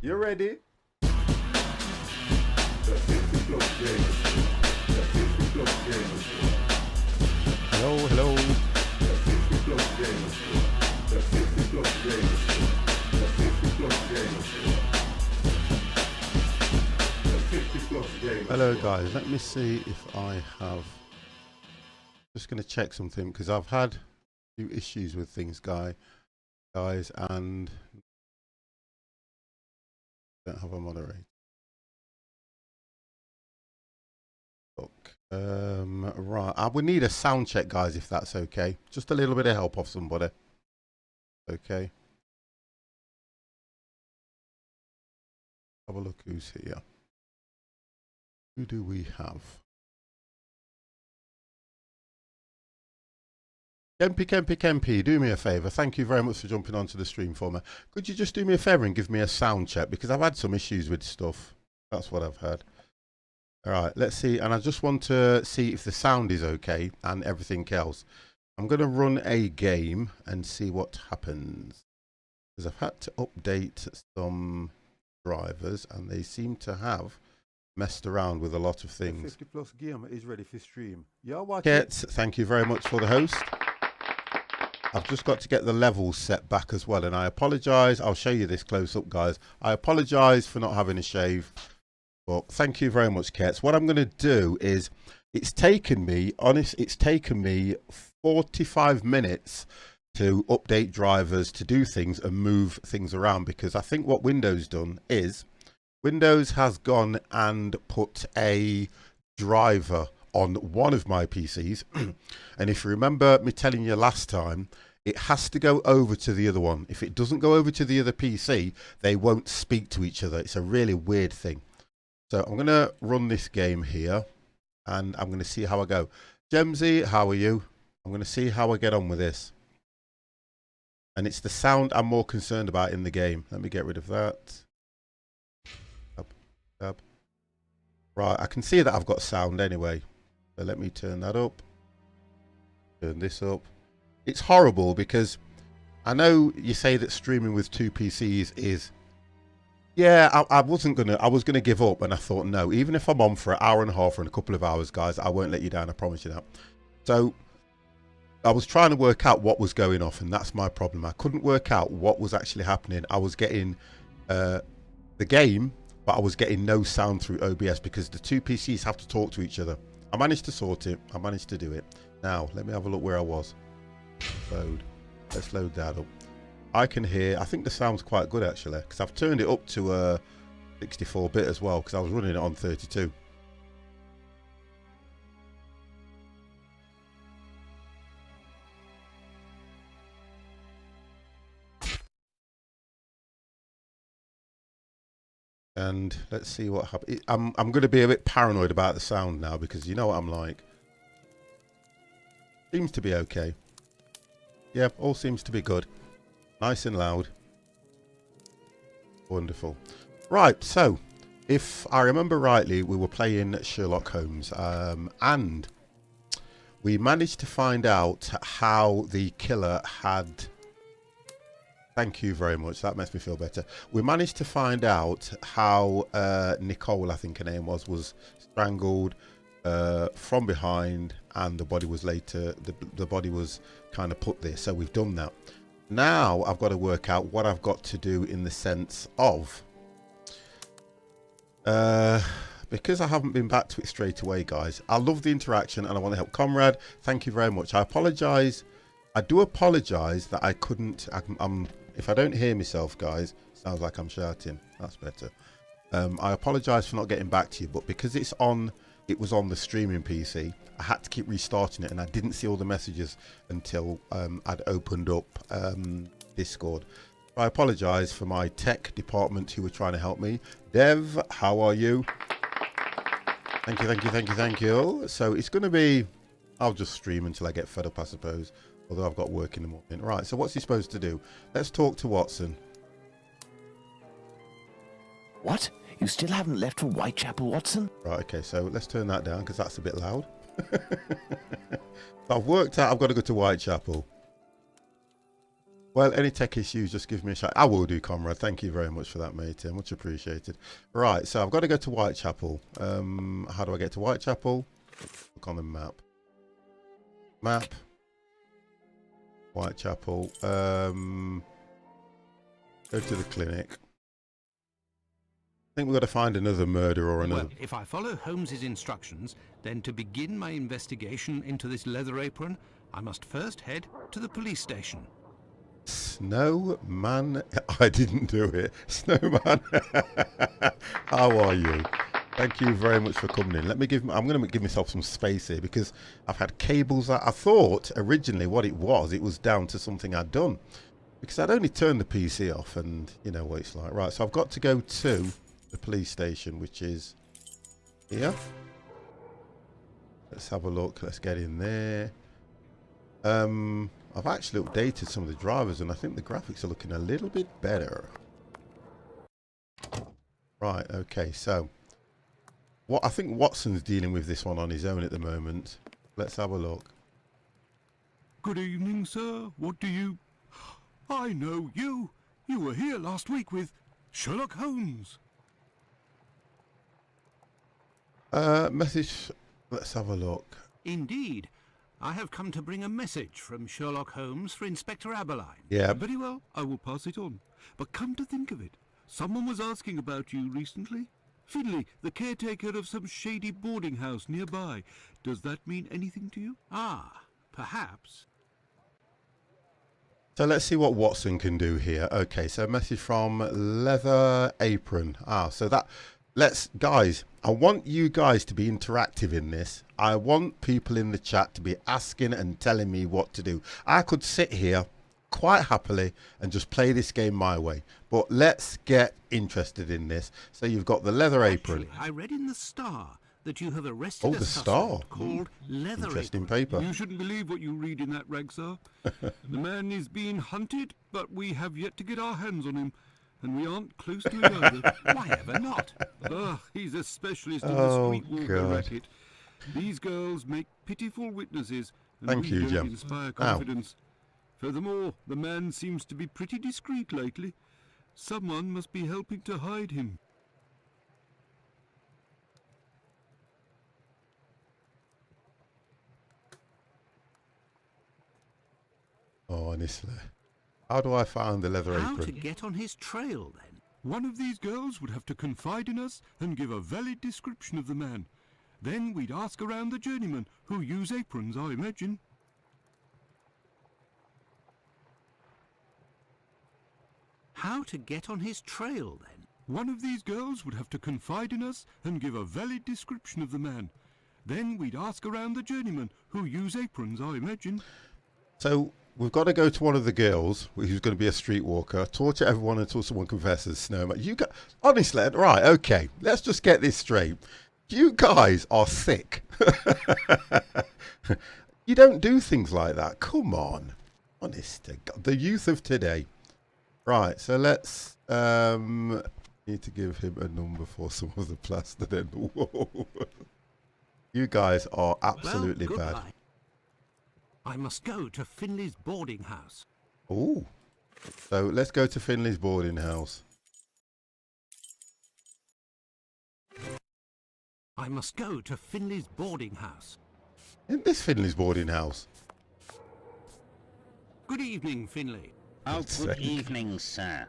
You ready? Hello, hello. Hello guys, let me see if I have, just going to check something because I've had a few issues with things guys, and don't have a moderator. Look, right, I would need a sound check guys if that's okay. Just a little bit of help off somebody. Okay. Have a look who's here. Who do we have? Kempy, do me a favour. Thank you very much for jumping onto the stream for me. Could you just do me a favour and give me a sound check? Because I've had some issues with stuff. That's what I've had. All right, let's see. And I just want to see if the sound is okay and everything else. I'm going to run a game and see what happens. Because I've had to update some drivers and they seem to have messed around with a lot of things. 50 plus game is ready for stream. You're watching. Kit, thank you very much for the host. I've just got to get the levels set back as well, and I apologise. I'll show you this close up, guys. I apologise for not having a shave, but thank you very much, Kets. What I'm going to do is, it's taken me 45 minutes to update drivers, to do things and move things around, because I think what Windows done is Windows has gone and put a driver on one of my PCs. And if you remember me telling you last time, it has to go over to the other one. If it doesn't go over to the other PC, they won't speak to each other. It's a really weird thing. So I'm going to run this game here and I'm going to see how I go. Gemsy, how are you? I'm going to see how I get on with this. And it's the sound I'm more concerned about in the game. Let me get rid of that. Tab. Right, I can see that I've got sound anyway. So let me turn that up. Turn this up. It's horrible because I know you say that streaming with two PCs is, yeah, I was gonna give up, and I thought no, even if I'm on for an hour and a half or a couple of hours, guys, I won't let you down, I promise you that. So I was trying to work out what was going off, and that's my problem. I couldn't work out what was actually happening. I was getting the game, but I was getting no sound through OBS because the two PCs have to talk to each other. I managed to sort it. I managed to do it. Now, let me have a look where I was. Load. Let's load that up. I can hear, I think the sound's quite good actually, because I've turned it up to 64-bit as well, because I was running it on 32. And let's see what happens. I'm going to be a bit paranoid about the sound now, because you know what I'm like. Seems to be okay. Yeah, all seems to be good. Nice and loud. Wonderful. Right, so if I remember rightly, we were playing Sherlock Holmes, and we managed to find out how the killer had... Thank you very much. That makes me feel better. We managed to find out how Nicole, I think her name was strangled from behind, and the body was later, the body was kind of put there. So we've done that. Now I've got to work out what I've got to do in the sense of, because I haven't been back to it straight away, guys. I love the interaction and I want to help. Comrade, thank you very much. I apologize. I do apologize that I couldn't, if I don't hear myself, guys, sounds like I'm shouting. That's better. I apologize for not getting back to you, but because it was on the streaming PC, I had to keep restarting it, and I didn't see all the messages until I'd opened up Discord. I apologize for my tech department who were trying to help me. Dev, how are you? Thank you. So it's going to be, I'll just stream until I get fed up, I suppose. Although I've got work in the morning. Right, so what's he supposed to do? Let's talk to Watson. What? You still haven't left for Whitechapel, Watson? Right, okay, so let's turn that down because that's a bit loud. I've worked out I've got to go to Whitechapel. Well, any tech issues, just give me a shout. I will do, comrade. Thank you very much for that, mate. Much appreciated. Right, so I've got to go to Whitechapel. How do I get to Whitechapel? Look on the map. Map. Whitechapel. Go to the clinic. I think we've got to find another murder or another. Well, if I follow Holmes's instructions, then to begin my investigation into this leather apron, I must first head to the police station. Snowman, I didn't do it. Snowman, how are you? Thank you very much for coming in. I'm going to give myself some space here because I've had cables that I thought originally what it was down to something I'd done. Because I'd only turned the PC off and you know what it's like. Right, so I've got to go to the police station, which is here. Let's have a look. Let's get in there. I've actually updated some of the drivers and I think the graphics are looking a little bit better. Right, okay, so I think Watson's dealing with this one on his own at the moment. Let's have a look. Good evening, sir. What do you... I know you. You were here last week with Sherlock Holmes. Message, let's have a look. Indeed. I have come to bring a message from Sherlock Holmes for Inspector Aberline. Yeah. Very well, I will pass it on. But come to think of it, someone was asking about you recently. Finley, the caretaker of some shady boarding house nearby. Does that mean anything to you? Ah, perhaps. So let's see what Watson can do here. Okay, so a message from Leather Apron. So that... guys, I want you guys to be interactive in this. I want people in the chat to be asking and telling me what to do. I could sit here quite happily and just play this game my way. But let's get interested in this. So you've got the Leather Apron. Actually, I read in the Star that you have arrested a the suspect Star. called Leather Interesting Apron. paper. You shouldn't believe what you read in that rag, sir. The man is being hunted, but we have yet to get our hands on him. And we aren't close to him either. Why ever not? He's a specialist in Oh, the streetwalker God. racket. These girls make pitiful witnesses, and Thank we you, don't Jim. inspire Ow. confidence. Furthermore, the man seems to be pretty discreet lately. Someone must be helping to hide him. Oh, honestly. How do I find the Leather How to Apron? get on his trail, then? One of these girls would have to confide in us and give a valid description of the man. Then we'd ask around the journeymen, who use aprons, I imagine. How to get on his trail, then? One of these girls would have to confide in us and give a valid description of the man. Then we'd ask around the journeymen, who use aprons, I imagine. So we've got to go to one of the girls who's going to be a streetwalker, torture everyone until someone confesses. Snowman, you got honestly, right? Okay, let's just get this straight. You guys are sick. You don't do things like that. Come on, honest to God, the youth of today. Right, so let's need to give him a number for some of the plaster. Then, whoa, you guys are absolutely well, bad. goodbye. I must go to Finley's boarding house. Oh, so let's go to Finley's boarding house. I must go to Finley's boarding house. Isn't this Finley's boarding house? Good evening, Finley. Oh, God's good sake. evening, sir.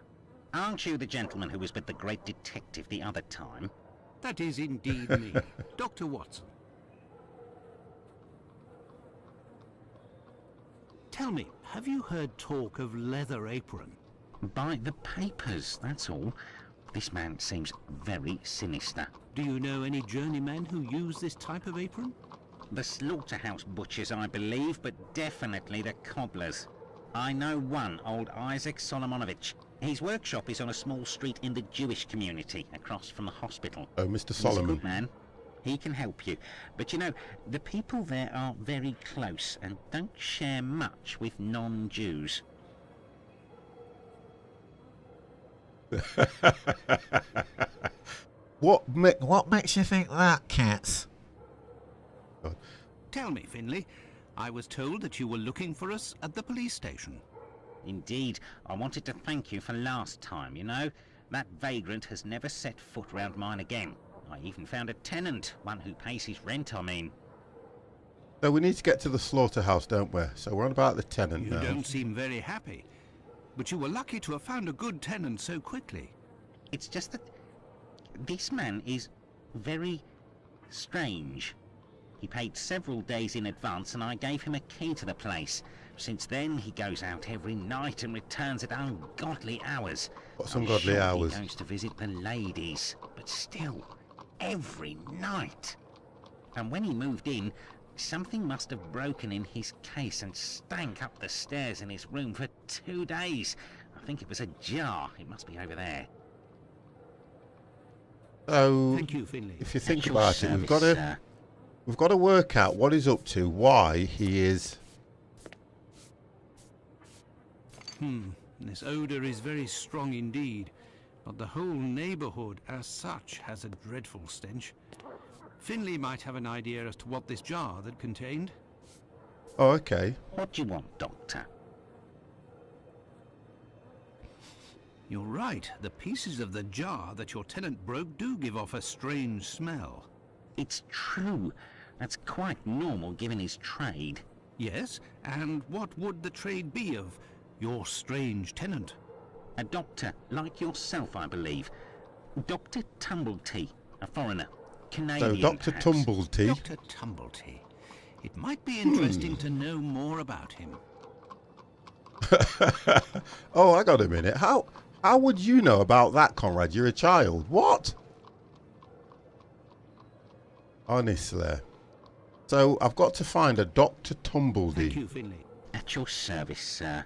Aren't you the gentleman who was with the great detective the other time? That is indeed me, Dr. Watson. Tell me, have you heard talk of Leather Apron? By the papers, that's all. This man seems very sinister. Do you know any journeymen who use this type of apron? The slaughterhouse butchers, I believe, but definitely the cobblers. I know one, old Isaac Solomonovich. His workshop is on a small street in the Jewish community, across from the hospital. Oh, Mr. He's a Solomon. good man. He can help you. But you know, the people there are very close and don't share much with non-Jews. What makes you think that, Cats? Tell me, Finley, I was told that you were looking for us at the police station. Indeed, I wanted to thank you for last time, you know. That vagrant has never set foot round mine again. I even found a tenant, one who pays his rent, I mean. So we need to get to the slaughterhouse, don't we? So we're on about the tenant You now. don't seem very happy. But you were lucky to have found a good tenant so quickly. It's just that this man is very strange. He paid several days in advance and I gave him a key to the place. Since then, he goes out every night and returns at ungodly hours. What's I'm ungodly sure hours? He goes to visit the ladies, but still, every night. And when he moved in, something must have broken in his case and stank up the stairs in his room for 2 days. I think it was a jar. It must be over there. So Thank you, Finley. if you think At your about it, service, we've got to work out what he's up to, why he is. This odour is very strong indeed, but the whole neighbourhood as such has a dreadful stench. Finley might have an idea as to what this jar that contained. Oh, okay. What do you want, Doctor? You're right, the pieces of the jar that your tenant broke do give off a strange smell. It's true. That's quite normal given his trade. Yes, and what would the trade be of your strange tenant? A doctor, like yourself, I believe. Dr. Tumblety, a foreigner. Canadian, So Dr. perhaps. Tumblety. Dr. Tumblety. It might be interesting to know more about him. Oh, I got a minute. How would you know about that, Conrad? You're a child. What? Honestly. So I've got to find a Dr. Thank Tumblety. you, Finley. At your service, sir.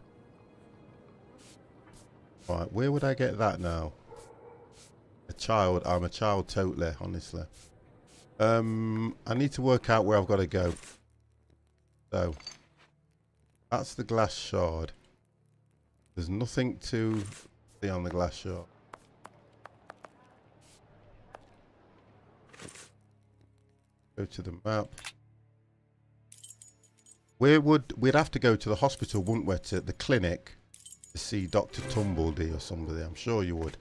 Right, where would I get that now? A child. I'm a child totally, honestly. I need to work out where I've got to go. So that's the glass shard. There's nothing to see on the glass shard. Go to the map. We'd have to go to the hospital, wouldn't we, to the clinic to see Dr. Tumblety or somebody. I'm sure you would.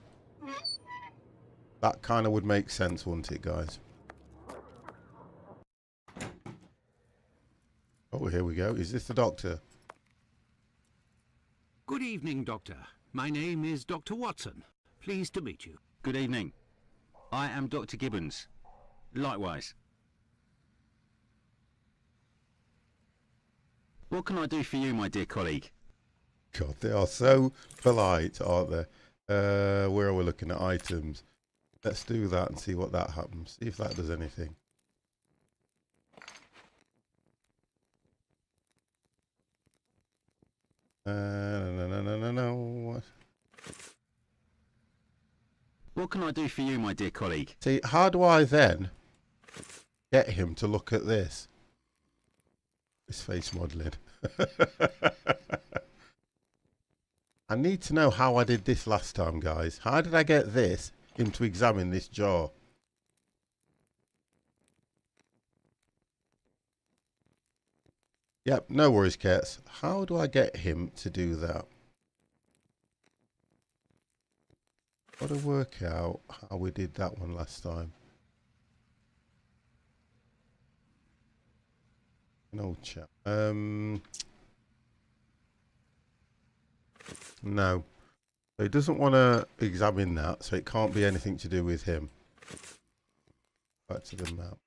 That kind of would make sense, wouldn't it, guys? Oh, here we go. Is this the doctor? Good evening, Doctor. My name is Dr. Watson. Pleased to meet you. Good evening. I am Dr. Gibbons. Likewise. What can I do for you, my dear colleague? God, they are so polite, aren't they? Where are we looking at items? Let's do that and see what that happens. See if that does anything. No. What can I do for you, my dear colleague? See, how do I then get him to look at this? This face modelling. I need to know how I did this last time, guys. How did I get this him to examine this jar? Yep, no worries, Kets. How do I get him to do that? Got to work out how we did that one last time. An old chap. No. So he doesn't want to examine that, so it can't be anything to do with him. Back to the map.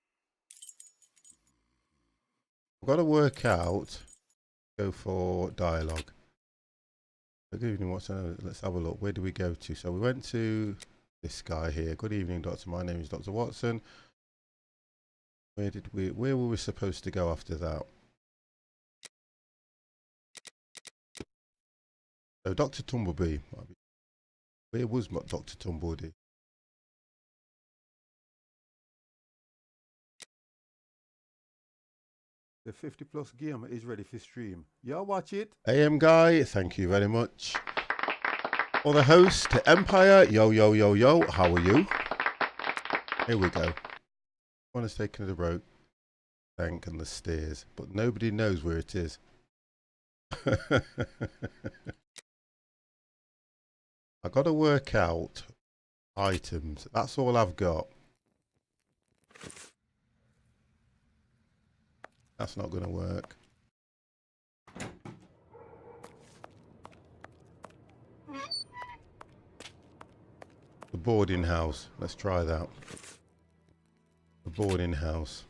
I've got to work out. Go for dialogue. Good evening, Watson. Let's have a look. Where do we go to? So we went to this guy here. Good evening, Doctor. My name is Dr. Watson. Where were we supposed to go after that? So Dr. Tumbleby. Where was Dr. Tumbleby? The 50+ game is ready for stream. Y'all watch it. AM Guy, thank you very much. For the host, Empire, yo, yo, yo, yo, how are you? Here we go. One has taken the road, bank and the stairs, but nobody knows where it is. I got to work out items. That's all I've got. That's not going to work. The boarding house. Let's try that. The boarding house.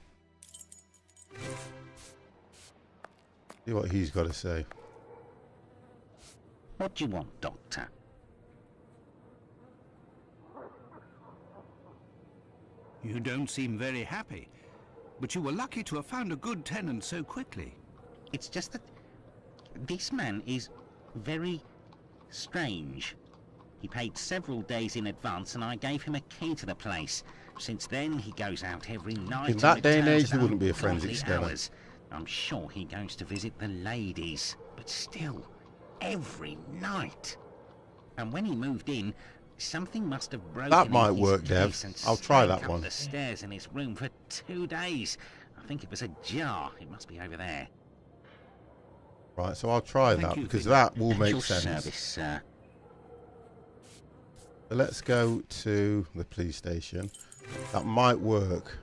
See what he's got to say. What do you want, Doctor? You don't seem very happy, but you were lucky to have found a good tenant so quickly. It's just that this man is very strange. He paid several days in advance and I gave him a key to the place. Since then, he goes out every night. In that day and age, returns there at wouldn't be a forensic ungodly scanner. hours. I'm sure he goes to visit the ladies, but still, every night. And when he moved in, something must have broken That in might his work, Dev. case and I'll try stank that up one. the stairs in his room for 2 days. I think it was a jar. It must be over there. Right, so I'll try Thank that you, because Finn. that will At make your sense. service, sir. So let's go to the police station. That might work.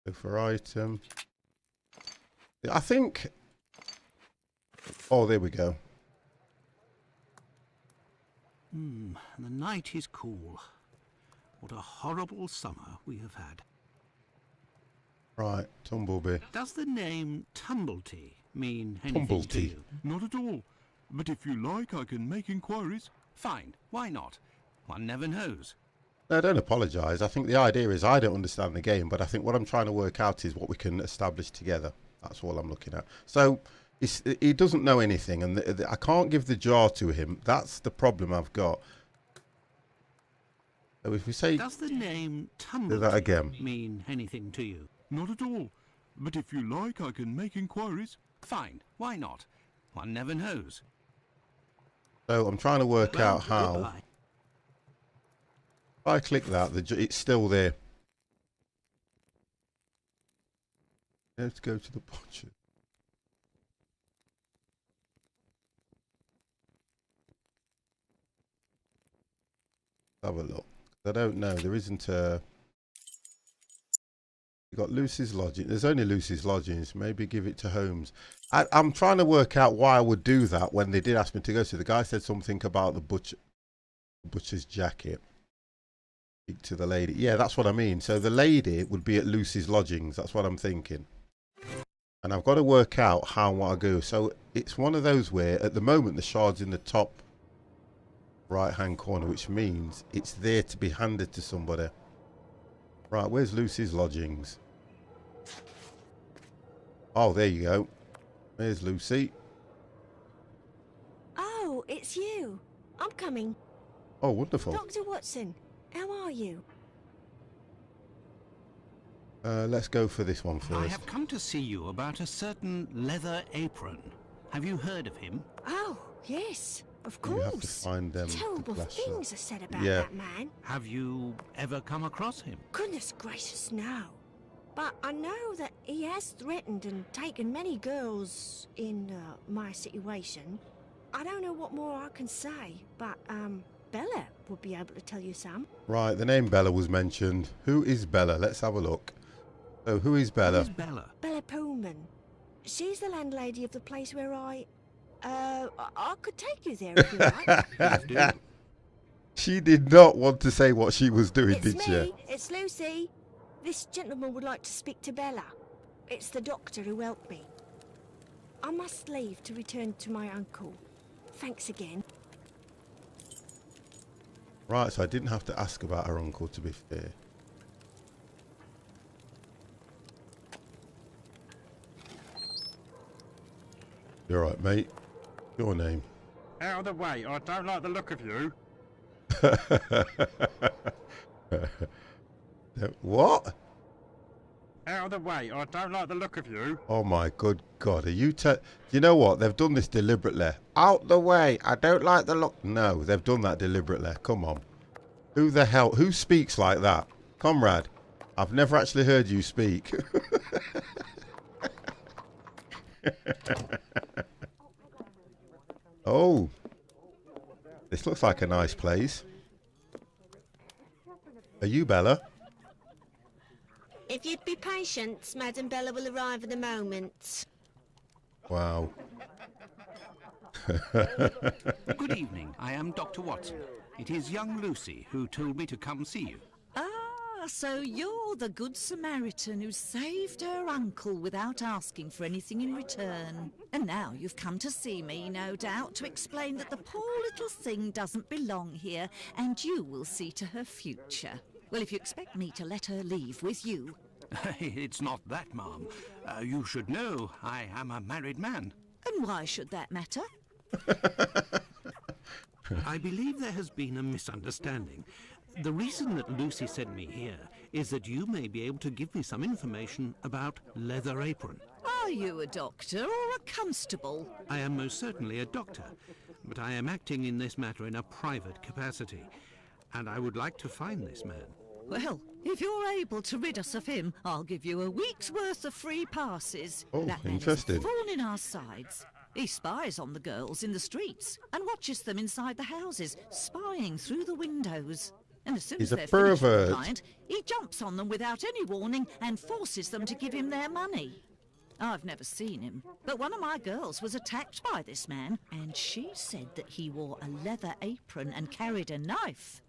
Go for item. I think... Oh, there we go. The night is cool. What a horrible summer we have had. Right, Tumblebee. Does the name Tumblety mean anything to Tumblety. you? Not at all. But if you like, I can make inquiries. Fine, why not? One never knows. No, don't apologise. I think the idea is I don't understand the game, but I think what I'm trying to work out is what we can establish together. That's all I'm looking at. So he doesn't know anything, and I can't give the jar to him. That's the problem I've got. So if we say... Does the name Do that Tumblety again. mean anything to you? Not at all. But if you like, I can make inquiries. Fine, why not? One never knows. So I'm trying to work Well, out how... goodbye. If I click that, it's still there. Let's go to the butcher. Have a look. I don't know. There isn't a... You got Lucy's Lodging. There's only Lucy's Lodgings. Maybe give it to Holmes. I'm trying to work out why I would do that when they did ask me to go. So the guy said something about the butcher's jacket. Speak to the lady. Yeah, that's what I mean. So the lady would be at Lucy's Lodgings. That's what I'm thinking. And I've got to work out how I want to go. So it's one of those where at the moment the shard's in the top right hand corner, which means it's there to be handed to somebody. Right, where's Lucy's Lodgings? Oh, there you go. There's Lucy. Oh, it's you. I'm coming. Oh, wonderful. Dr. Watson, how are you? Let's go for this one I first. have come to see you about a certain leather apron. Have you heard of him? Oh, yes, of You have to course. find them. Terrible the flash things are said about Yeah. that man. Have you ever come across him? Goodness gracious, no. But I know that he has threatened and taken many girls in my situation. I don't know what more I can say, but Bella would be able to tell you some. Right, the name Bella was mentioned. Who is Bella? Let's have a look. So, who is Bella? Who's Bella? Bella Pullman. She's the landlady of the place where I could take you there if you like. Please do. She did not want to say what she was doing, It's did me. she? It's Lucy. This gentleman would like to speak to Bella. It's the doctor who helped me. I must leave to return to my uncle. Thanks again. Right, so I didn't have to ask about her uncle, to be fair. You're right, mate. Your name. Out of the way, I don't like the look of you. What? Out of the way, I don't like the look of you. Oh my good God, are you you know what? They've done this deliberately. Out the way, I don't like the look. No, they've done that deliberately. Come on. Who the hell, who speaks like that? Comrade, I've never actually heard you speak. Oh, this looks like a nice place. Are you Bella? If you'd be patient, Madam Bella will arrive in a moment. Wow. Good evening. I am Dr. Watson. It is young Lucy who told me to come see you. Ah, so you're the good Samaritan who saved her uncle without asking for anything in return. And now you've come to see me, no doubt, to explain that the poor little thing doesn't belong here, and you will see to her future. Well, if you expect me to let her leave with you... It's not that, ma'am. You should know I am a married man. And why should that matter? I believe there has been a misunderstanding. The reason that Lucy sent me here is that you may be able to give me some information about Leather Apron. Are you a doctor or a constable? I am most certainly a doctor, but I am acting in this matter in a private capacity, and I would like to find this man. Well, if you're able to rid us of him, I'll give you a week's worth of free passes. Oh, that man interesting. is a thorn in our sides. He spies on the girls in the streets and watches them inside the houses, spying through the windows. And as soon He's as a they're finished with the pervert. client, he jumps on them without any warning and forces them to give him their money. I've never seen him, but one of my girls was attacked by this man, and she said that he wore a leather apron and carried a knife.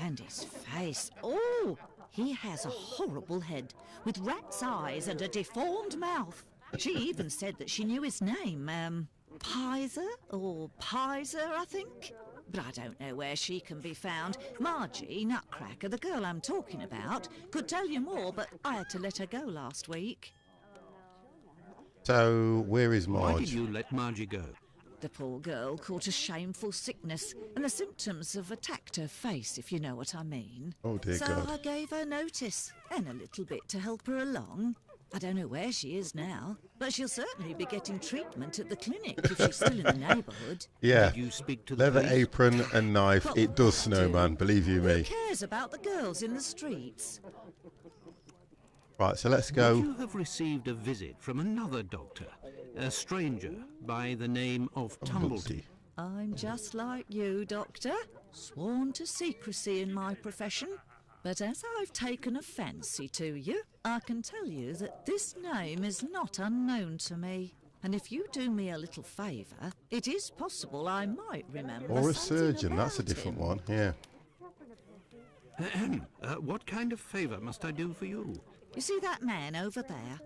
And his face, oh, he has a horrible head, with rat's eyes and a deformed mouth. She even said that she knew his name, Pizer or Pizer, I think. But I don't know where she can be found. Margie, Nutcracker, the girl I'm talking about, could tell you more, but I had to let her go last week. So, where is Why did Marge? you let Margie go? The poor girl caught a shameful sickness, and the symptoms have attacked her face, if you know what I mean. Oh, dear so God. I gave her notice, and a little bit to help her along. I don't know where she is now, but she'll certainly be getting treatment at the clinic if she's still in the neighbourhood. Yeah. Did you speak to the Leather police? apron and knife. Well, It does, I do. Snowman. Believe you Who me. cares about the girls in the streets? Right, so let's Would go. you have received a visit from another doctor, a stranger by the name of Tumblety? I'm just like you, Doctor, sworn to secrecy in my profession. But as I've taken a fancy to you, I can tell you that this name is not unknown to me. And if you do me a little favour, it is possible I might remember Or a something surgeon. That's a about different him. one. Yeah. What kind of favour must I do for you? You see that man over there?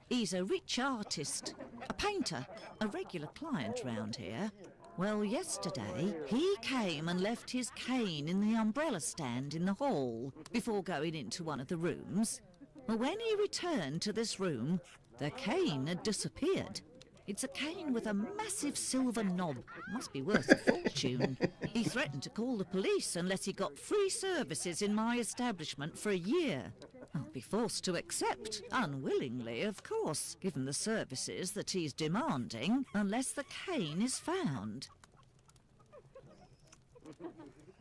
He's a rich artist, a painter, a regular client round here. Well, yesterday, he came and left his cane in the umbrella stand in the hall before going into one of the rooms. Well, when he returned to this room, the cane had disappeared. It's a cane with a massive silver knob. Must be worth a fortune. He threatened to call the police unless he got free services in my establishment for a year. I'll be forced to accept, unwillingly, of course, given the services that he's demanding, unless the cane is found.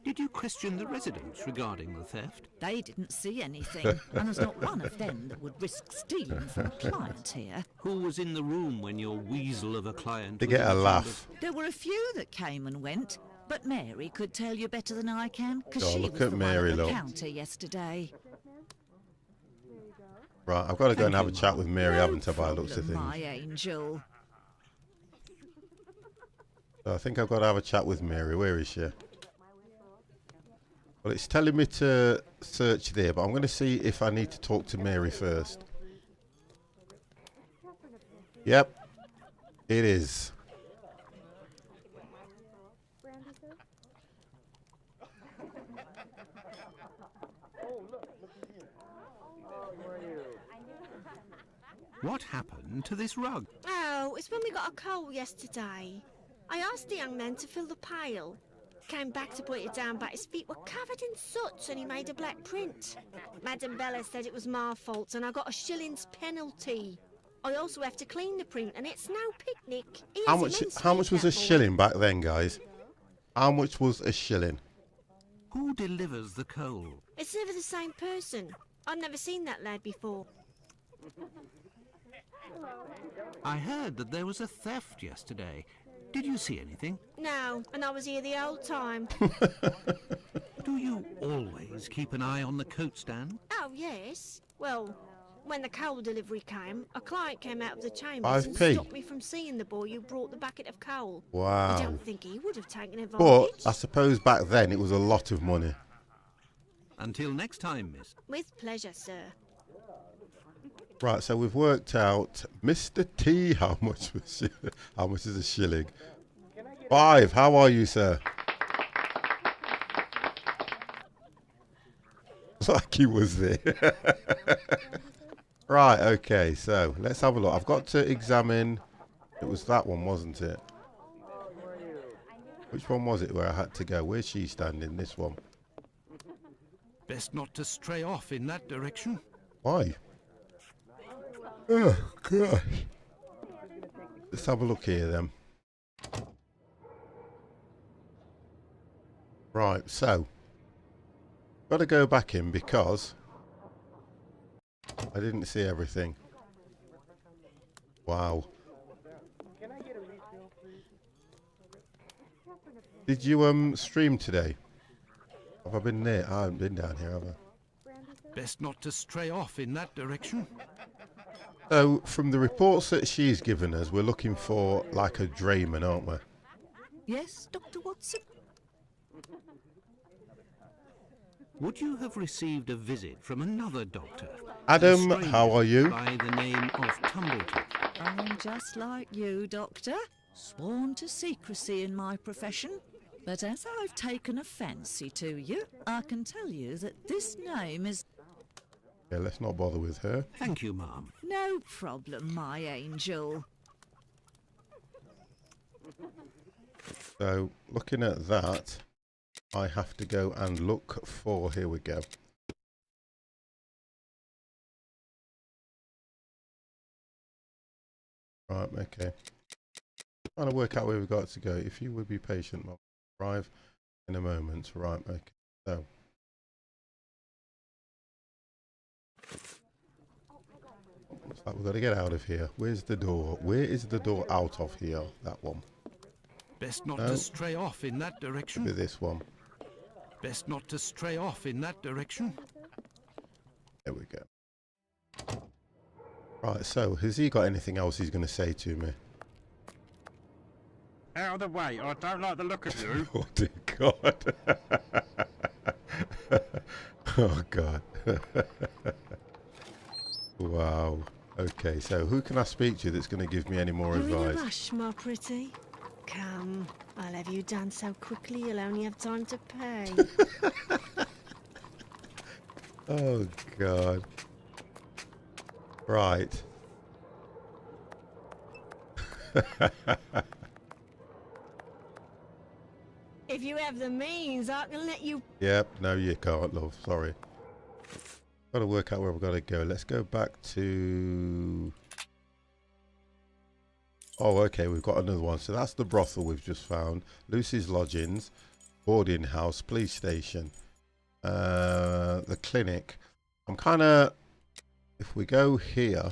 Did you question the residents regarding the theft? They didn't see anything, and there's not one of them that would risk stealing from a client here. Who was in the room when your weasel of a client They was get in a the laugh. There were a few that came and went, but Mary could tell you better than I can, because Oh, she look was at the Mary, one at the look. counter yesterday. Right, I've got to go and Thank have a you, chat with Mary, No haven't I, by the looks of problem, things? my angel. So I think I've got to have a chat with Mary. Where is she? Well, it's telling me to search there, but I'm going to see if I need to talk to Mary first. Yep, it is. What happened to this rug? Oh, it's when we got a coal yesterday. I asked the young man to fill the pail. Came back to put it down, but his feet were covered in soot and he made a black print. Madam Bella said it was my fault and I got a shilling's penalty. I also have to clean the print and it's no picnic. He How has much? immense How much was a feedback for shilling back then, guys? How much was a shilling? Who delivers the coal? It's never the same person. I'd never seen that lad before. I heard that there was a theft yesterday. Did you see anything? No, and I was here the whole time. Do you always keep an eye on the coat stand? Oh, yes. Well, when the coal delivery came, a client came out of the chambers and 5p. stopped me from seeing the boy who brought the bucket of coal. Wow. I don't think he would have taken advantage. But I suppose back then it was a lot of money. Until next time, miss. With pleasure, sir. Right, so we've worked out, Mr. T, how much is a shilling? 5, how are you, sir? Like he was there. Right, okay, so let's have a look. I've got to examine, it was that one, wasn't it? Which one was it where I had to go? Where's she standing? This one. Best not to stray off in that direction. Why? Oh, gosh. Let's have a look here then. Right, so got to go back in because I didn't see everything. Wow. Did you stream today? Have I been there? I haven't been down here, have I? Best not to stray off in that direction. So, from the reports that she's given us, we're looking for like a drayman, aren't we? Yes, Dr. Watson? Would you have received a visit from another doctor? Adam, A stranger how are you? By the name of Tumbleton. I'm just like you, Doctor. Sworn to secrecy in my profession. But as I've taken a fancy to you, I can tell you that this name is... Yeah, let's not bother with her. Thank you, ma'am. No problem, my angel. So, looking at that, I have to go and look for... Here we go. Right, okay. Trying to work out where we've got to go. If you would be patient, I'll arrive in a moment. Right, okay. So... Looks like we've got to get out of here. Where's the door? Where is the door out of here? That one. Best not No. to stray off in that direction. Maybe this one. Best not to stray off in that direction. There we go. Right, so has he got anything else he's going to say to me? Out of the way, I don't like the look of you. Oh dear God. Oh God. Wow. Okay, so who can I speak to that's going to give me any more You're in a advice? rush, my pretty. Come, I'll have you done so quickly you'll only have time to pay. Oh God. Right. If you have the means, I can let you... Yep, no you can't, love. Sorry. Got to work out where we've got to go. Let's go back to... Oh, okay, we've got another one. So that's the brothel we've just found. Lucy's lodgings, boarding house, police station, the clinic. I'm kind of... If we go here,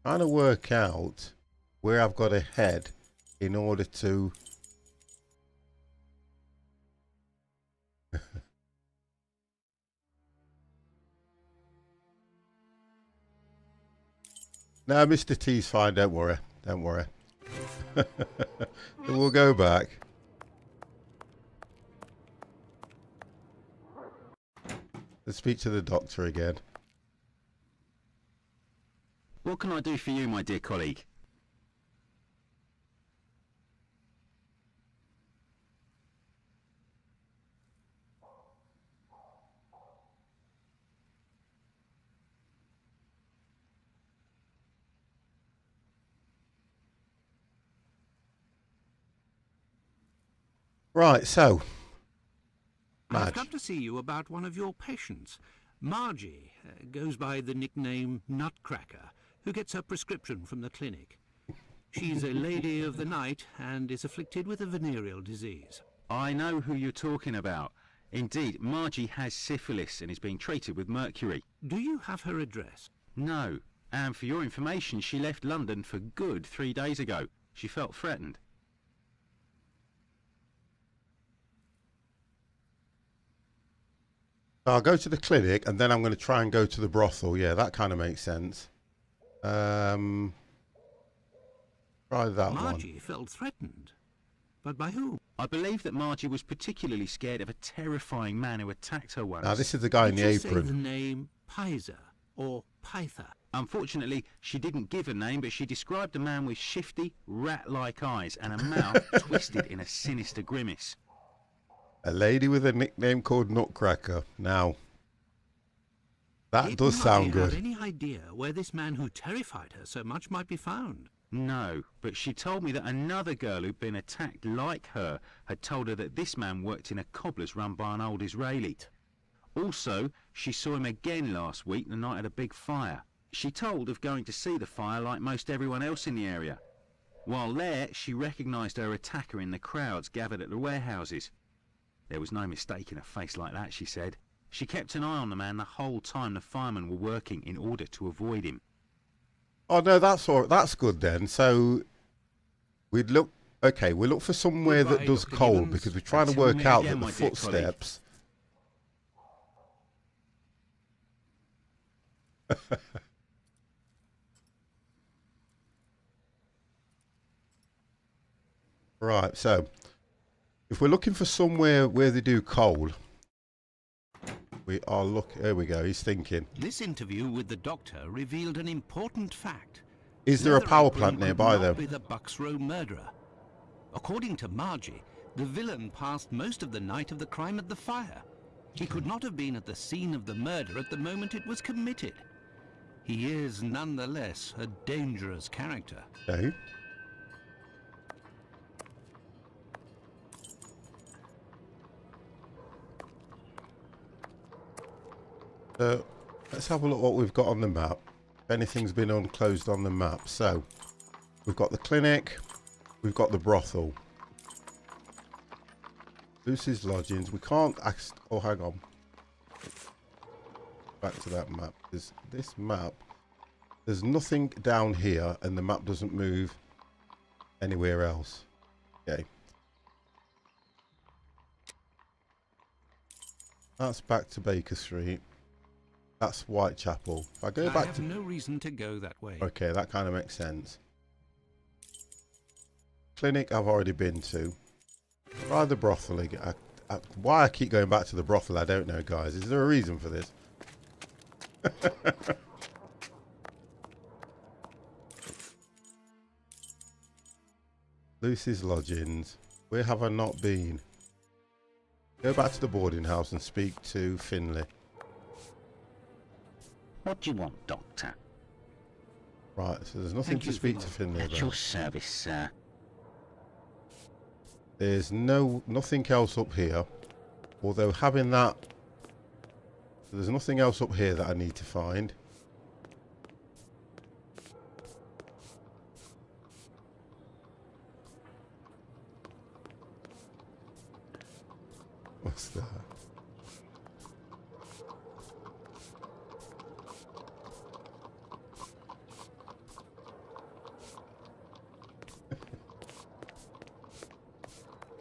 trying to work out where I've got to head in order to... No, Mr. T's fine, don't worry. Don't worry. We'll go back. Let's speak to the doctor again. What can I do for you, my dear colleague? Right, so... I've Madge. come to see you about one of your patients. Margie goes by the nickname Nutcracker, who gets her prescription from the clinic. She's a lady of the night and is afflicted with a venereal disease. I know who you're talking about. Indeed, Margie has syphilis and is being treated with mercury. Do you have her address? No. And for your information, she left London for good 3 days ago. She felt threatened. I'll go to the clinic and then I'm going to try and go to the brothel. Yeah, that kind of makes sense. Try that Margie one. felt threatened. But by whom? I believe that Margie was particularly scared of a terrifying man who attacked her once. Now, this is the guy in the Did you say apron. the name Pizer or Pyther? Unfortunately, she didn't give a name, but she described a man with shifty, rat-like eyes and a mouth twisted in a sinister grimace. A lady with a nickname called Nutcracker. Now, that Did does sound Margie have good. any idea where this man who terrified her so much might be found? No, but she told me that another girl who'd been attacked like her had told her that this man worked in a cobbler's run by an old Israeli. Also, she saw him again last week, the night of a big fire. She told of going to see the fire like most everyone else in the area. While there, she recognised her attacker in the crowds gathered at the warehouses. There was no mistaking a face like that, she said. She kept an eye on the man the whole time the firemen were working in order to avoid him. Oh no, that's all. That's good then. So we'd look. Okay, we look for somewhere Goodbye, that does Dr. cold Gibbons. because we're trying to Until work we meet out again, that the my dear colleague. footsteps. Right. So if we're looking for somewhere where they do cold, we are looking. There we go. He's thinking. This interview with the doctor revealed an important fact. Is there a Leather power Apron plant could nearby not though? be the Bucks Row murderer. According to Margie, the villain passed most of the night of the crime at the fire. He could not have been at the scene of the murder at the moment it was committed. He is nonetheless a dangerous character. Okay. So let's have a look what we've got on the map. If anything's been unclosed on the map. So we've got the clinic, we've got the brothel, Lucy's lodgings. We can't ask. Oh, hang on. Back to that map. Because this map, there's nothing down here, and the map doesn't move anywhere else. Okay. That's back to Baker Street. That's Whitechapel. If I go I back have to... no reason to go that way. Okay, that kind of makes sense. Clinic I've already been to. Try the brothel again. Why I keep going back to the brothel, I don't know, guys. Is there a reason for this? Lucy's lodgings. Where have I not been? Go back to the boarding house and speak to Finley. What do you want, Doctor? Right, so there's nothing Thank to you, speak to Finley. Finley At your about. service, sir. There's nothing else up here. Although having that... There's nothing else up here that I need to find. What's that?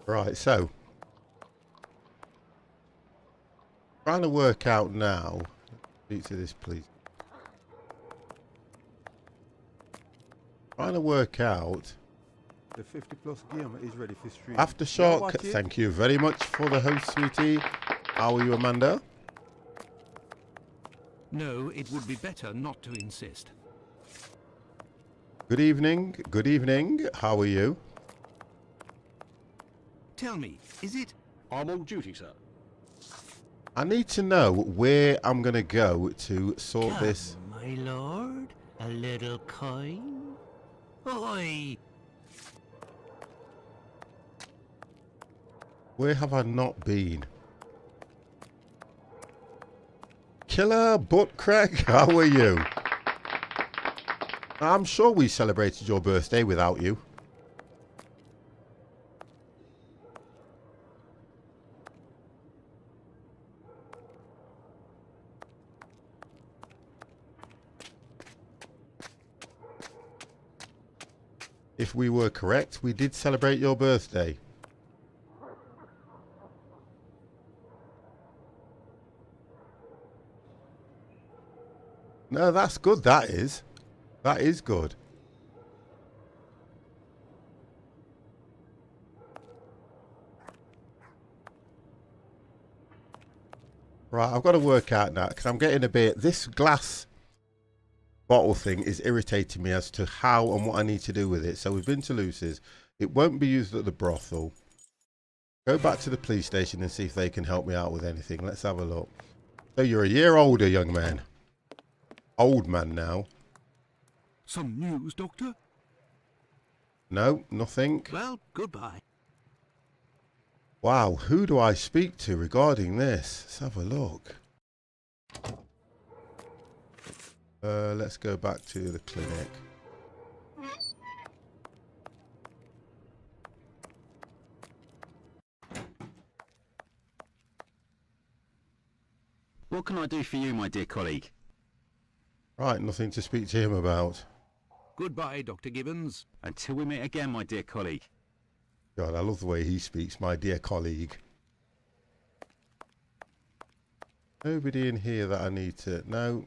Right, so trying to work out now. Speak to this, please. Trying to work out. The 50+ game is ready for stream. Aftershock, watch it? thank you very much for the host, sweetie. How are you, Amanda? No, it would be better not to insist. Good evening. Good evening. How are you? Tell me, is it... I'm on duty, sir. I need to know where I'm going to go to sort this. My lord, a little coin? Oi! Where have I not been? Killer Butt Crack, how are you? I'm sure we celebrated your birthday without you. If we were correct, we did celebrate your birthday. No, that's good, that is. That is good. Right, I've got to work out now, because I'm getting a bit... This glass bottle thing is irritating me as to how and what I need to do with it. So we've been to Lucy's. It won't be used at the brothel. Go back to the police station and see if they can help me out with anything. Let's have a look. So you're a year older, young man. Old man now. Some news, Doctor? No, nothing. Well, goodbye. Wow, who do I speak to regarding this? Let's have a look. Let's go back to the clinic. What can I do for you, my dear colleague? Right, nothing to speak to him about. Goodbye, Dr. Gibbons. Until we meet again, my dear colleague. God, I love the way he speaks, my dear colleague. Nobody in here that I need to... No.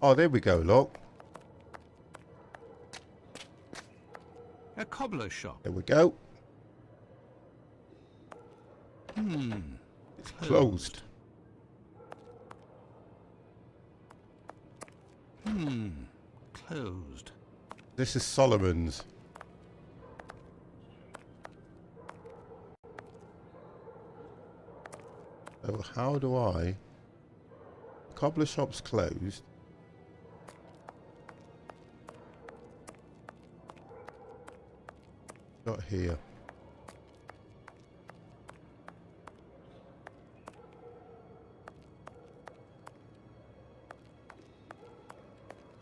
Oh, there we go, look. A cobbler shop. There we go. It's Closed. Closed. This is Solomon's. So how do I... Cobbler shop's closed. Got here.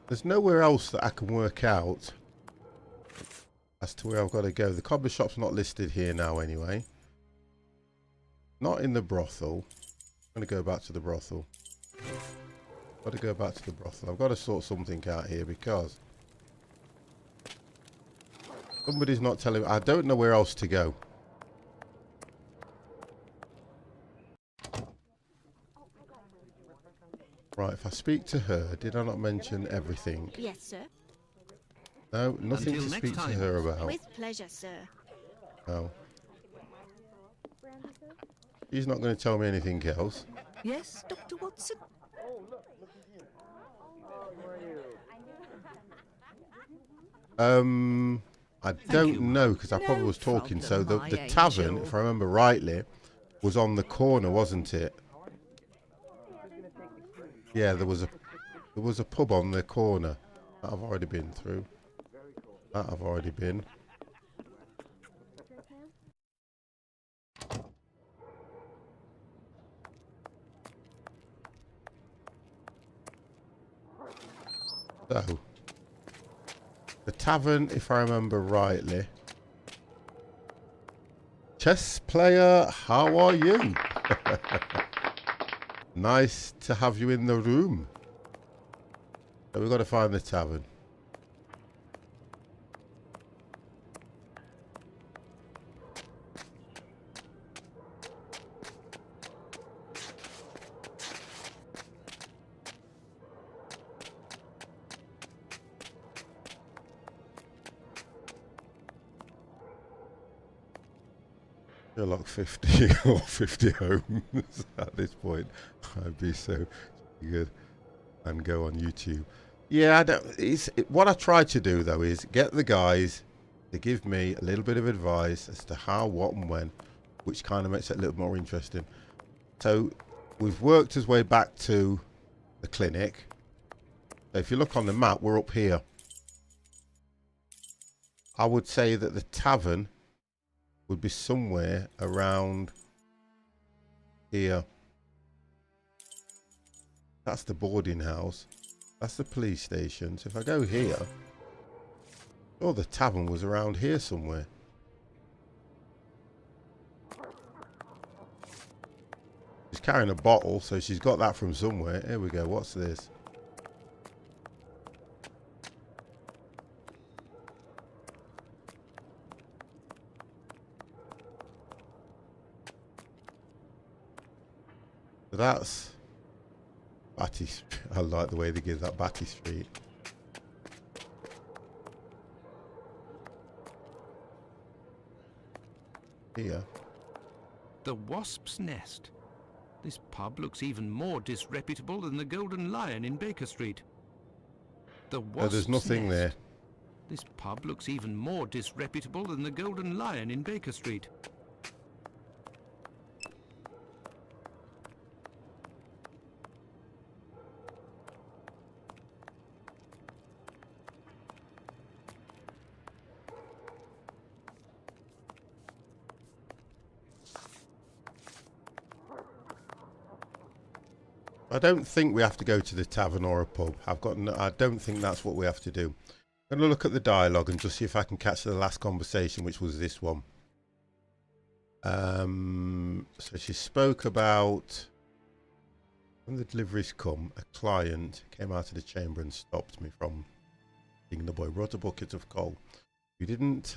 There's nowhere else that I can work out as to where I've got to go. The cobbler shop's not listed here now anyway. Not in the brothel. I'm going to go back to the brothel. Got to go back to the brothel. I've got to sort something out here because somebody's not telling me. I don't know where else to go. Right, if I speak to her, did I not mention everything? Yes, sir. No, nothing Until to next speak to time. her about. With pleasure, sir. No. She's not going to tell me anything else. Yes, Dr. Watson? I don't know because I probably No was talking. So problem, the my tavern, angel. if I remember rightly, was on the corner, wasn't it? Yeah, there was a pub on the corner that I've already been through. That I've already been. So, the tavern, if I remember rightly. Chess player, how are you? Nice to have you in the room. So we've got to find the tavern. Sherlock 50 or 50 Holmes at this point. I'd be so good and go on YouTube. Yeah, I don't, what I try to do though is get the guys to give me a little bit of advice as to how, what and when, which kind of makes it a little more interesting. So we've worked his way back to the clinic. So if you look on the map, we're up here. I would say that the tavern would be somewhere around here. That's the boarding house. That's the police station. So if I go here, oh, the tavern was around here somewhere. carrying a bottle, so she's got that from somewhere. Here we go. What's this? So that's Batty. I like the way they give that Batty Street. Here. The Wasp's Nest. This pub looks even more disreputable than the Golden Lion in Baker Street. The Wasp's There's nothing Nest. there. This pub looks even more disreputable than the Golden Lion in Baker Street. I don't think we have to go to the tavern or a pub. I don't think that's what we have to do. I'm going to look at the dialogue and just see if I can catch the last conversation, which was this one. So she spoke about when the deliveries come, a client came out of the chamber and stopped me from being the boy. Brought a bucket of coal. We didn't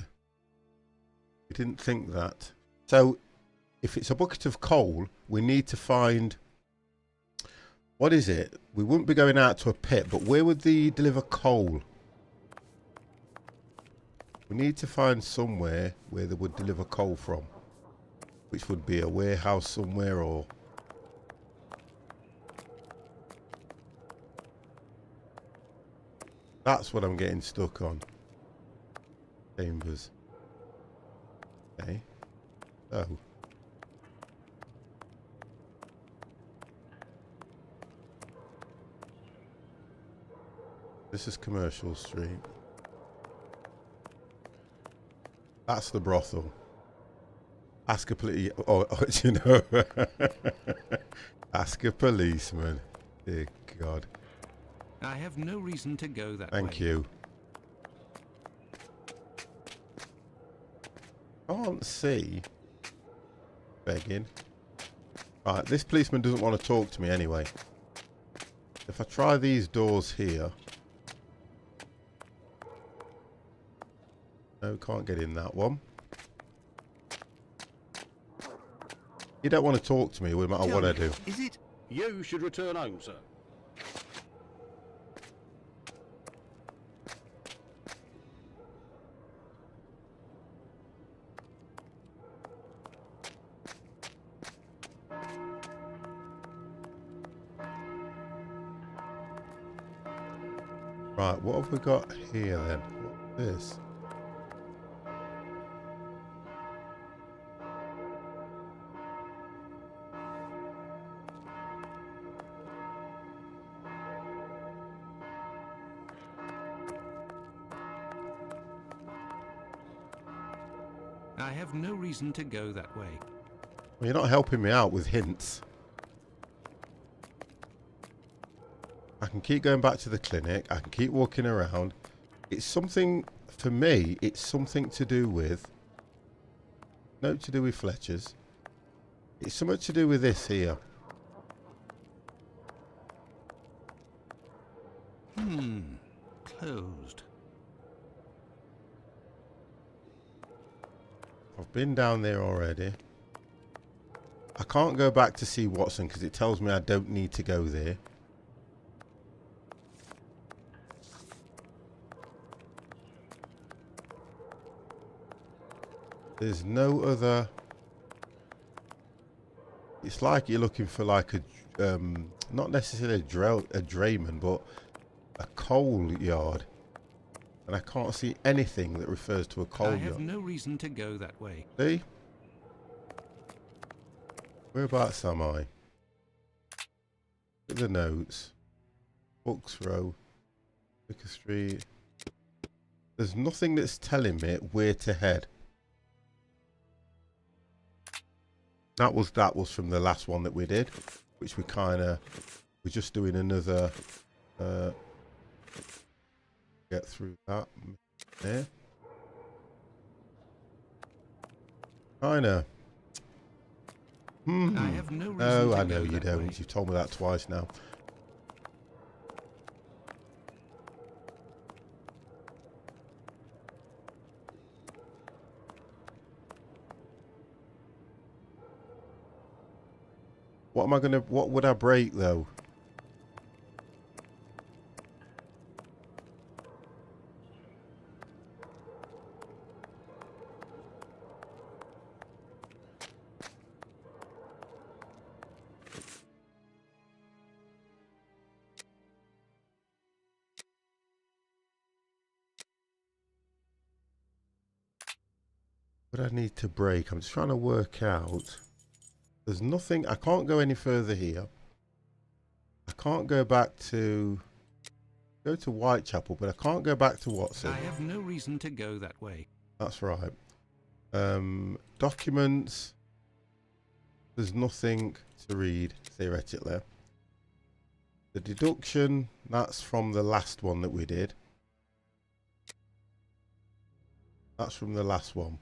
think that. So if it's a bucket of coal, we need to find... What is it? We wouldn't be going out to a pit, but where would they deliver coal? We need to find somewhere where they would deliver coal from. Which would be a warehouse somewhere or... That's what I'm getting stuck on. Chambers. Okay. So... This is Commercial Street. That's the brothel. Ask a police. Oh, you know. Ask a policeman. Dear God. I have no reason to go that way. Thank you. Can't see. Begging. Right, this policeman doesn't want to talk to me anyway. If I try these doors here. No, can't get in that one. You don't want to talk to me no matter what I do. Is it you should return home, sir? Right, what have we got here then? What's this? I have no reason to go that way. Well, you're not helping me out with hints. I can keep going back to the clinic. I can keep walking around. It's something, for me, it's something to do with... No, to do with Fletcher's. It's something to do with this here. Closed. I've been down there already. I can't go back to see Watson because it tells me I don't need to go there. There's no other... It's like you're looking for like a... not necessarily a drayman, but a coal yard. And I can't see anything that refers to a coal yard. I have no reason to go that way. See? Whereabouts am I? Look at the notes. Books Row. Baker Street. There's nothing that's telling me where to head. That was from the last one that we did, which we we're just doing another get through that there. I have no reason No, to I go know you that don't. way. You've told me that twice now. What am I gonna? What would I break though? What I need to break? I'm just trying to work out. There's nothing. I can't go any further here. I can't go back to Whitechapel, but I can't go back to Watson. I have no reason to go that way. That's right. Documents. There's nothing to read theoretically. The deduction, that's from the last one that we did. That's from the last one.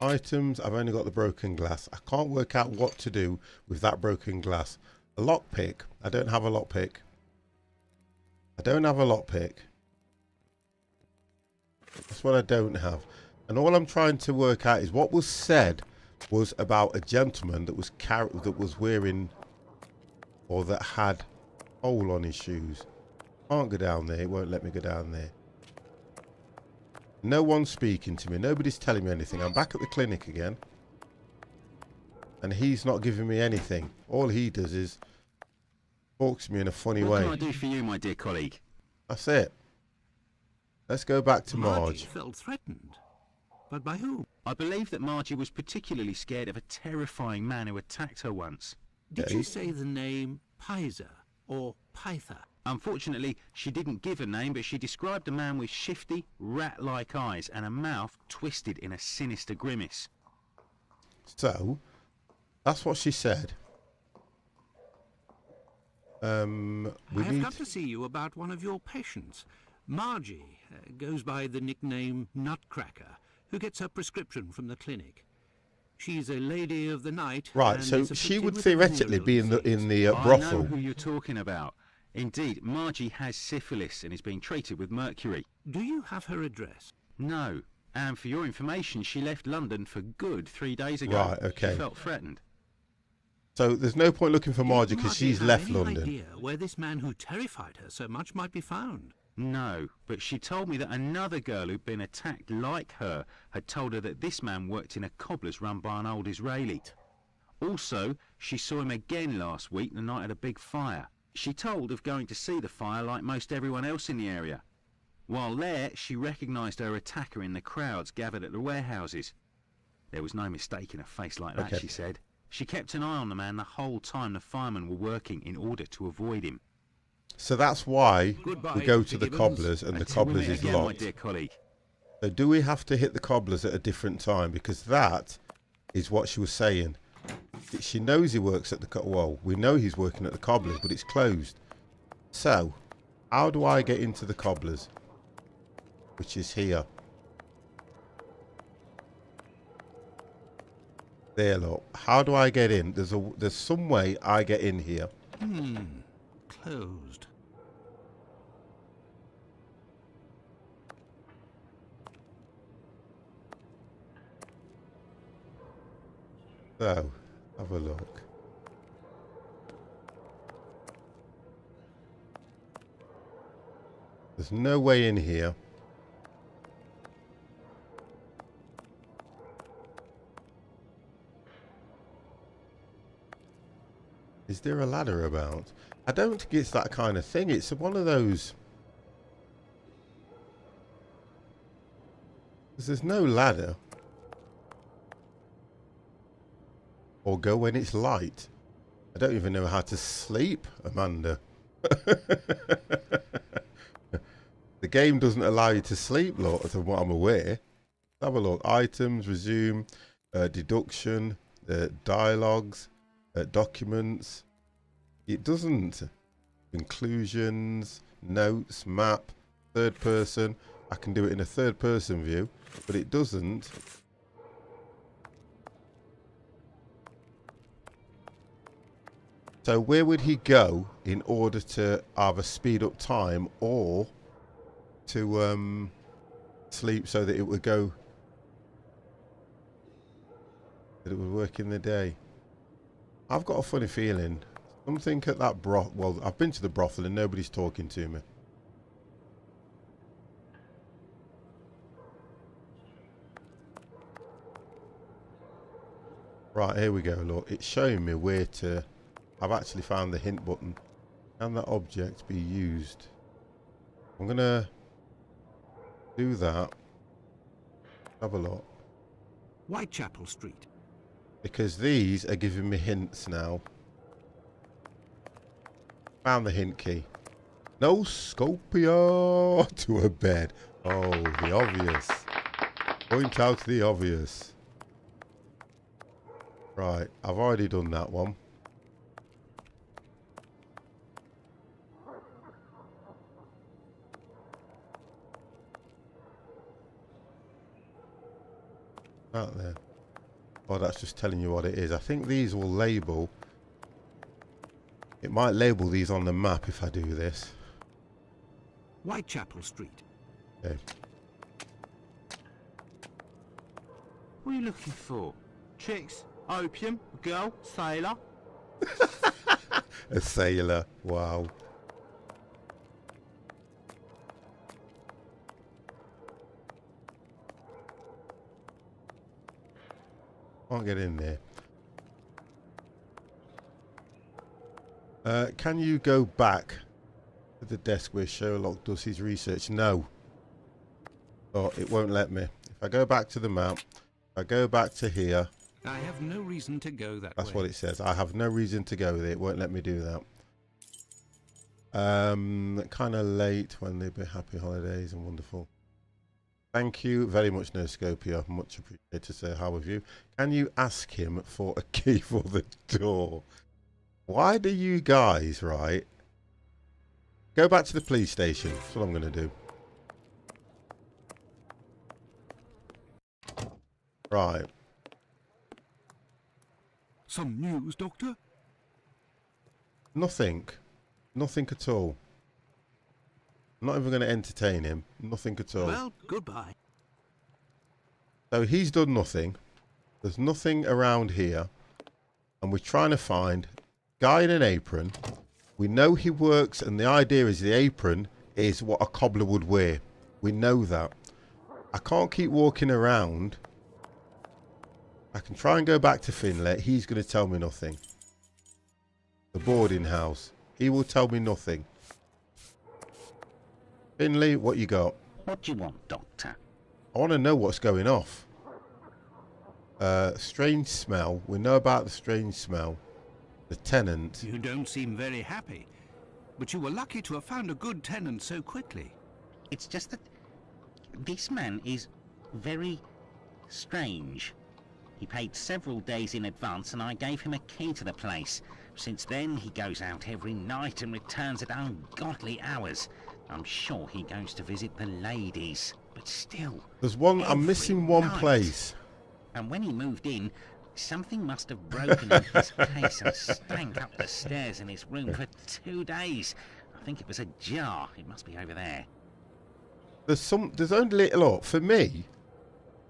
Items, I've only got the broken glass. I can't work out what to do with that broken glass. A lockpick, I don't have a lockpick. I don't have a lockpick. That's what I don't have. And all I'm trying to work out is what was said was about a gentleman that was wearing, or that had a hole on his shoes. Can't go down there, it won't let me go down there. No one's speaking to me. Nobody's telling me anything. I'm back at the clinic again. And he's not giving me anything. All he does is talks to me in a funny way. What can I do for you, my dear colleague? That's it. Let's go back to Margie Marge. felt threatened. But by whom? I believe that Margie was particularly scared of a terrifying man who attacked her once. Did she say the name Pizer or Pyther? Unfortunately, she didn't give a name, but she described a man with shifty, rat-like eyes and a mouth twisted in a sinister grimace. So, that's what she said. I have come to see you about one of your patients. Margie goes by the nickname Nutcracker, who gets her prescription from the clinic. She's a lady of the night. Right, so she would theoretically be in the I brothel. know who you're talking about. Indeed, Margie has syphilis and is being treated with mercury. Do you have her address? No. And for your information, she left London for good 3 days ago. Right, okay. She felt threatened. So there's no point looking for Margie because she's left any London. idea where this man who terrified her so much might be found? No, but she told me that another girl who'd been attacked like her had told her that this man worked in a cobbler's run by an old Israeli. Also, she saw him again last week, the night of a big fire. She told of going to see the fire like most everyone else in the area. While there, she recognised her attacker in the crowds gathered at the warehouses. There was no mistaking a face like that, she said. She kept an eye on the man the whole time the firemen were working in order to avoid him. So that's why Goodbye, we go to the Gibbons. cobbler's and the Until we cobbler's meet is again, my locked. dear colleague. So do we have to hit the cobbler's at a different time? Because that is what she was saying. She knows he works at the well, we know he's working at the cobbler's, but it's closed. So, how do I get into the cobbler's? Which is here. There, look. How do I get in? There's some way I get in here. Closed. So, have a look. There's no way in here. Is there a ladder about? I don't think it's that kind of thing. It's one of those... There's no ladder. Or go when it's light. I don't even know how to sleep, Amanda. The game doesn't allow you to sleep, Lord, from what I'm aware. Have a look. Items, resume, deduction, dialogues, documents. It doesn't. Conclusions, notes, map, third person. I can do it in a third person view, but it doesn't. So where would he go in order to either speed up time or to sleep so that it would go, that it would work in the day? I've got a funny feeling something at that brothel. Well, I've been to the brothel and nobody's talking to me. Right, here we go. Look, it's showing me where to. I've actually found the hint button. Can that object be used? I'm gonna do that. Have a look. Whitechapel Street. Because these are giving me hints now. Found the hint key. No Scopia to a bed. Oh, the obvious. Point out the obvious. Right, I've already done that one. Out there. Oh, that's just telling you what it is. I think these will label. It might label these on the map if I do this. Whitechapel Street. Okay. What are you looking for? Chicks? Opium? A girl? Sailor? A sailor. Wow. Can't get in there. Can you go back to the desk where Sherlock does his research? No. Oh, it won't let me. If I go back to the map, if I go back to here. I have no reason to go that way. That's what it says. I have no reason to go there. It won't let me do that. Kind of late when they be happy holidays and wonderful. Thank you very much, Noscopia. Much appreciated, sir. How are you? Can you ask him for a key for the door? Why do you guys, right? Go back to the police station. That's what I'm going to do. Right. Some news, Doctor? Nothing. Nothing at all. I'm not even going to entertain him. Nothing at all. Well, goodbye. So he's done nothing. There's nothing around here. And we're trying to find a guy in an apron. We know he works, and the idea is the apron is what a cobbler would wear. We know that. I can't keep walking around. I can try and go back to Finlay. He's going to tell me nothing. The boarding house. He will tell me nothing. Finlay, what you got? What do you want, Doctor? I want to know what's going off. Strange smell. We know about the strange smell. The tenant. You don't seem very happy, but you were lucky to have found a good tenant so quickly. It's just that this man is very strange. He paid several days in advance and I gave him a key to the place. Since then, he goes out every night and returns at ungodly hours. I'm sure he goes to visit the ladies, but still... There's one... I'm missing one place. And when he moved in, something must have broken in his case and stank up the stairs in his room for 2 days. I think it was a jar. It must be over there. There's only... Look, for me...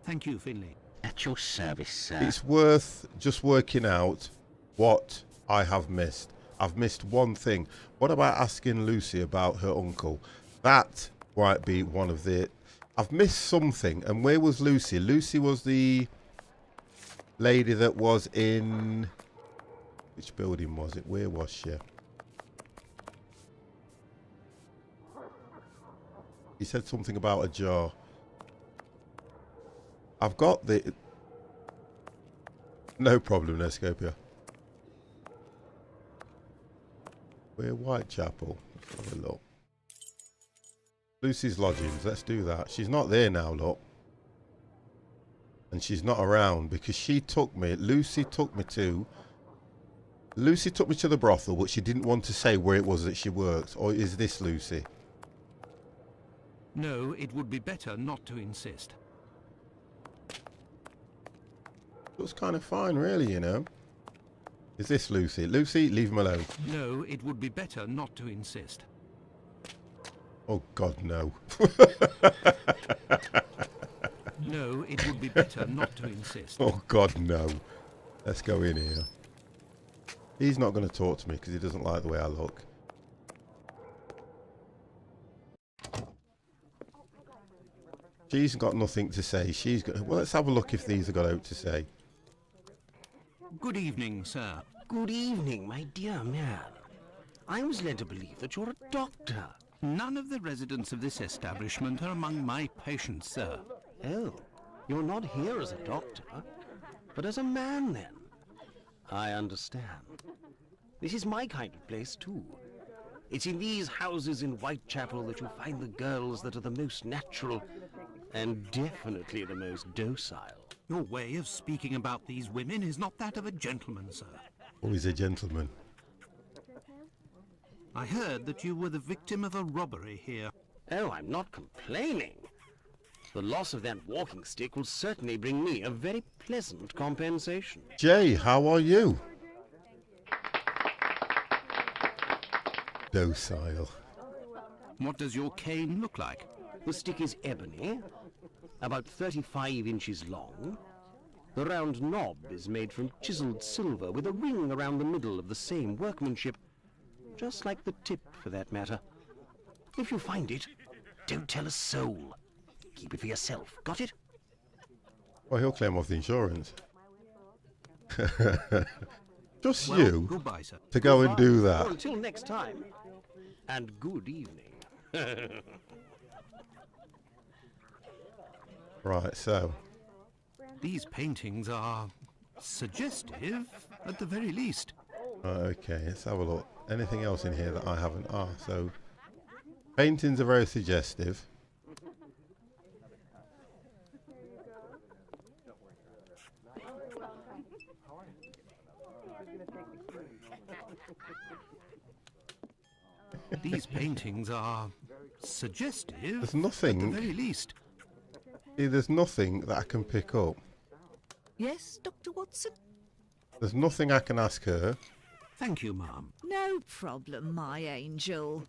Thank you, Finlay. At your service, sir. It's worth just working out what I have missed. I've missed one thing. What about asking Lucy about her uncle? That might be one of the... I've missed something. And where was Lucy? Lucy was the lady that was in... Which building was it? Where was she? He said something about a jar. I've got the... No problem, Nescopia. We're Whitechapel. Let's have a look. Lucy's lodgings. Let's do that. She's not there now, look. And she's not around because she took me... Lucy took me to the brothel, but she didn't want to say where it was that she worked. Or is this Lucy? No, it would be better not to insist. Looks kind of fine, really, you know. Is this Lucy? Lucy, leave him alone. No, it would be better not to insist. Oh, God, no. No, it would be better not to insist. Oh, God, no. Let's go in here. He's not going to talk to me because he doesn't like the way I look. She's got nothing to say. She's got... Well, let's have a look if these have got out to say. Good evening, sir. Good evening, my dear man. I was led to believe that you're a doctor. None of the residents of this establishment are among my patients, sir. Oh, you're not here as a doctor, but as a man, then. I understand. This is my kind of place, too. It's in these houses in Whitechapel that you find the girls that are the most natural and definitely the most docile. Your way of speaking about these women is not that of a gentleman, sir. Oh, he's a gentleman. I heard that you were the victim of a robbery here. Oh, I'm not complaining. The loss of that walking stick will certainly bring me a very pleasant compensation. Jay, how are you? Docile. What does your cane look like? The stick is ebony, about 35 inches long. The round knob is made from chiseled silver with a ring around the middle of the same workmanship, just like the tip for that matter. If you find it, don't tell a soul. Keep it for yourself, got it? Well, he'll claim off the insurance. Just Well, you goodbye, sir. to go and do that. Well, until next time, and good evening. Right, so These paintings are suggestive, at the very least. okay, let's have a look. Anything else in here that I haven't? Ah, so paintings are very suggestive. These paintings are suggestive, There's nothing. at the very least. See, there's nothing that I can pick up. Yes, Dr. Watson? There's nothing I can ask her. Thank you, ma'am. No problem, my angel.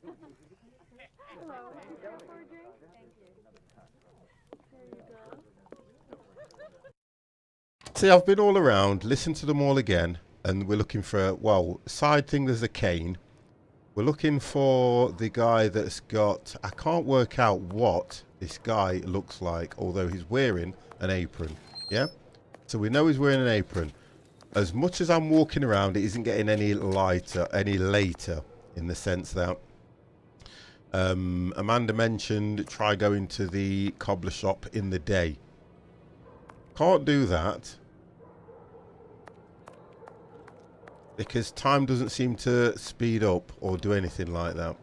See, I've been all around, listened to them all again, and we're looking for, well, side thing, there's a cane. We're looking for the guy that's got, I can't work out what this guy looks like, although he's wearing an apron, yeah? So we know he's wearing an apron. As much as I'm walking around, it isn't getting any later, in the sense that Amanda mentioned try going to the cobbler shop in the day. Can't do that because time doesn't seem to speed up or do anything like that.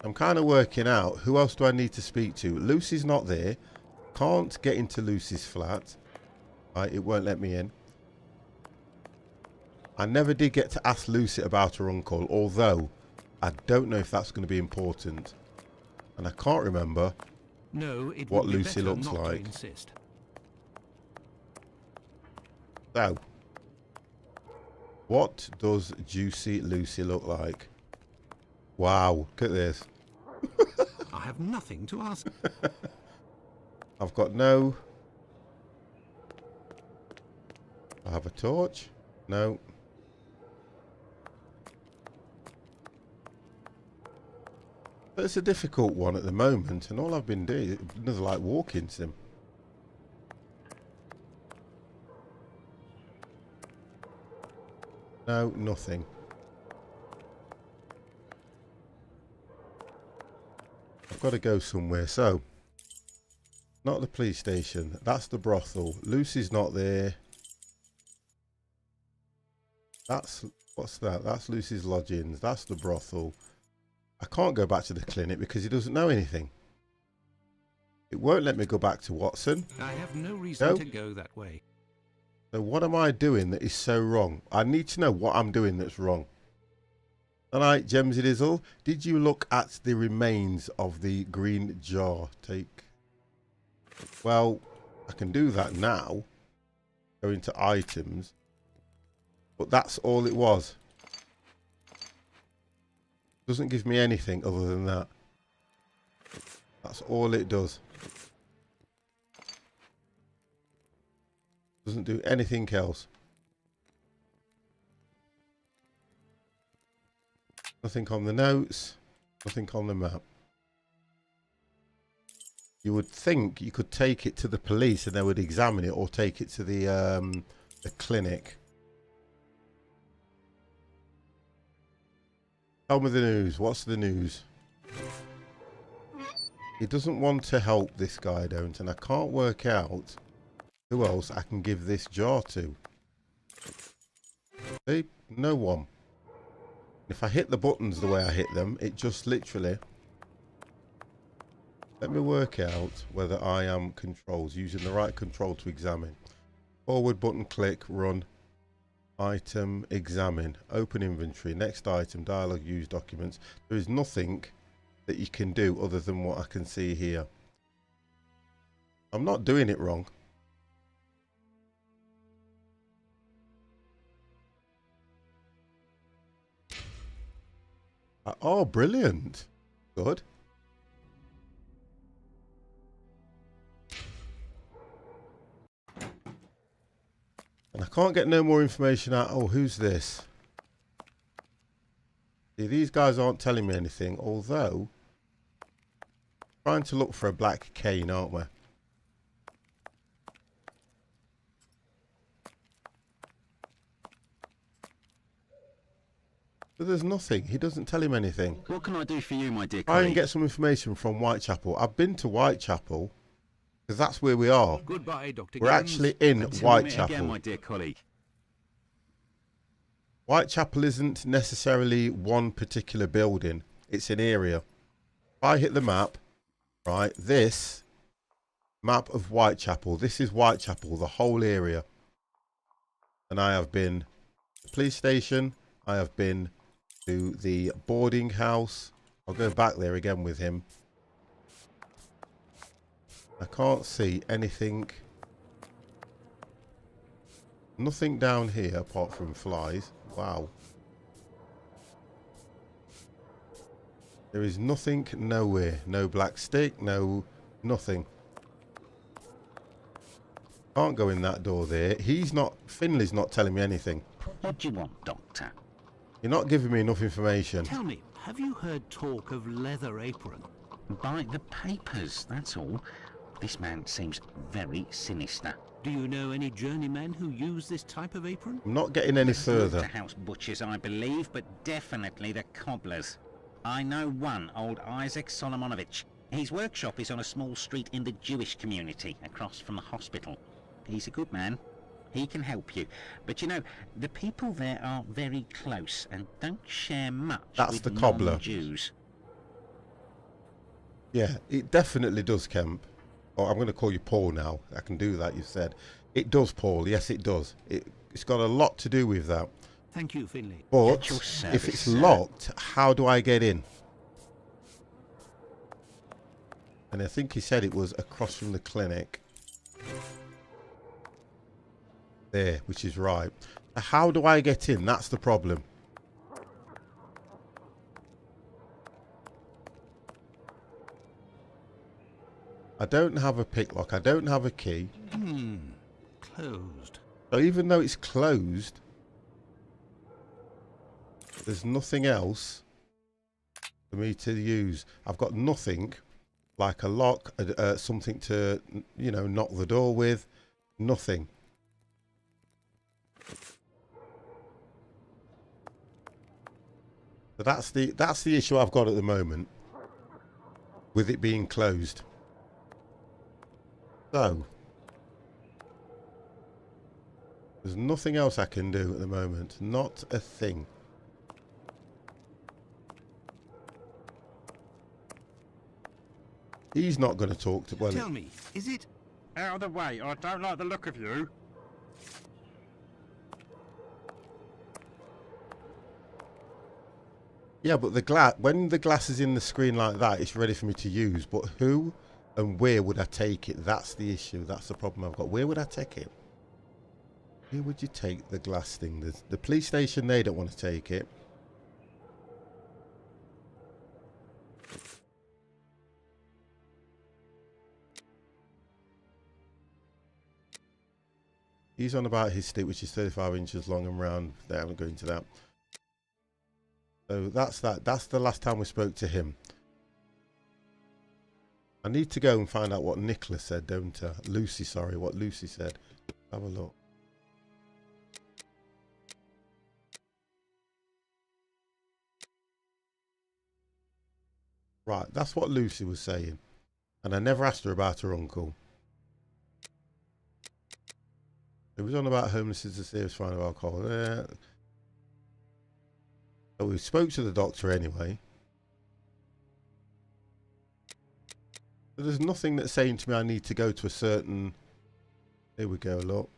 I'm kind of working out who else do I need to speak to. Lucy's not there. Can't get into Lucy's flat. Right, it won't let me in. I never did get to ask Lucy about her uncle, although I don't know if that's going to be important. And I can't remember No, it what would be Lucy better looks not to like. insist. So, what does Juicy Lucy look like? Wow, look at this. I have nothing to ask. I've got no... I have a torch? No. But it's a difficult one at the moment, and all I've been doing is another like walking sim. No, nothing. I've got to go somewhere. So, not the police station. That's the brothel. Lucy's not there. That's, what's that? That's Lucy's lodgings. That's the brothel. I can't go back to the clinic because he doesn't know anything. It won't let me go back to Watson. I have no reason to go that way. So what am I doing that is so wrong? I need to know what I'm doing that's wrong. Alright, Gemsy Dizzle, did you look at the remains of the green jar? Well, I can do that now. Go into items. But that's all it was. Doesn't give me anything other than that. That's all it does. Doesn't do anything else. Nothing on the notes. Nothing on the map. You would think you could take it to the police and they would examine it, or take it to the clinic. Tell me the news. What's the news? He doesn't want to help, this guy, don't, and I can't work out who else I can give this jar to. See? No one. If I hit the buttons the way I hit them, it just literally... Let me work out whether I am controls, using the right control to examine. Forward button, click, run. Item, examine, open inventory, next item, dialogue, use documents. There is nothing that you can do other than what I can see here. I'm not doing it wrong. Oh, brilliant. Good. And I can't get no more information out. Oh, who's this? See, these guys aren't telling me anything, although trying to look for a black cane, aren't we? But there's nothing. He doesn't tell him anything. What can I do for you, my dear Try colleague? and get some information from Whitechapel. I've been to Whitechapel because that's where we are. Goodbye, Dr. We're actually in Whitechapel. Again, my dear colleague. Whitechapel isn't necessarily one particular building. It's an area. If I hit the map, right, this map of Whitechapel, this is Whitechapel, the whole area. And I have been to the police station. I have been to the boarding house. I'll go back there again with him. I can't see anything. Nothing down here apart from flies. Wow. There is nothing nowhere. No black stick, no nothing. Can't go in that door there. Finley's not telling me anything. What do you want, Doctor? You're not giving me enough information. Tell me, have you heard talk of Leather Apron? By the papers, that's all. This man seems very sinister. Do you know any journeymen who use this type of apron? I'm not getting any further. The house butchers, I believe, but definitely the cobblers. I know one, old Isaac Solomonovich. His workshop is on a small street in the Jewish community, across from the hospital. He's a good man. He can help you. But you know, the people there are very close and don't share much with the cobbler. non-Jews. Yeah, it definitely does, Kemp. Oh, I'm going to call you Paul now. I can do that, you said. It does, Paul. Yes, it does. It's got a lot to do with that. Thank you, Finley. But if it's locked, how do I get in? And I think he said it was across from the clinic. There, which is right. How do I get in? That's the problem. I don't have a picklock. I don't have a key. Closed. So even though it's closed, there's nothing else for me to use. I've got nothing like a lock, something to, you know, knock the door with. Nothing. So that's the issue I've got at the moment with it being closed. So there's nothing else I can do at the moment. Not a thing. He's not going to talk to... Well, Tell me, is it... Out of the way, I don't like the look of you. Yeah, but the glass, when the glass is in the screen like that, it's ready for me to use. But who and where would I take it? That's the issue. That's the problem I've got. Where would I take it? Where would you take the glass thing? The police station, they don't want to take it. He's on about his stick, which is 35 inches long and round. They haven't gone into that. So that's that. That's the last time we spoke to him. I need to go and find out what Nicholas said, don't I? Lucy, sorry, what Lucy said. Have a look. Right, that's what Lucy was saying. And I never asked her about her uncle. It was on about homelessness, a serious form of alcohol. So we spoke to the doctor anyway. But there's nothing that's saying to me I need to go to a certain... Here we go, look.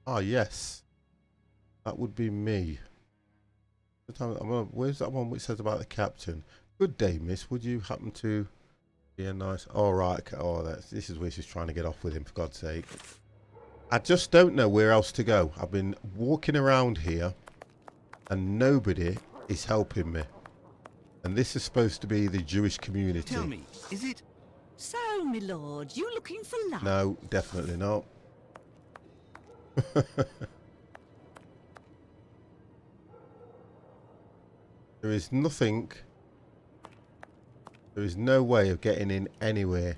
Ah, yes. That would be me. Where's that one which says about the captain? Good day, miss. Would you happen to be a nice... Oh, right. Oh, this is where she's trying to get off with him, for God's sake. I just don't know where else to go. I've been walking around here and nobody is helping me. And this is supposed to be the Jewish community. Tell me, is it... So, my lord, you looking for love? No, definitely not. There is nothing. There is no way of getting in anywhere.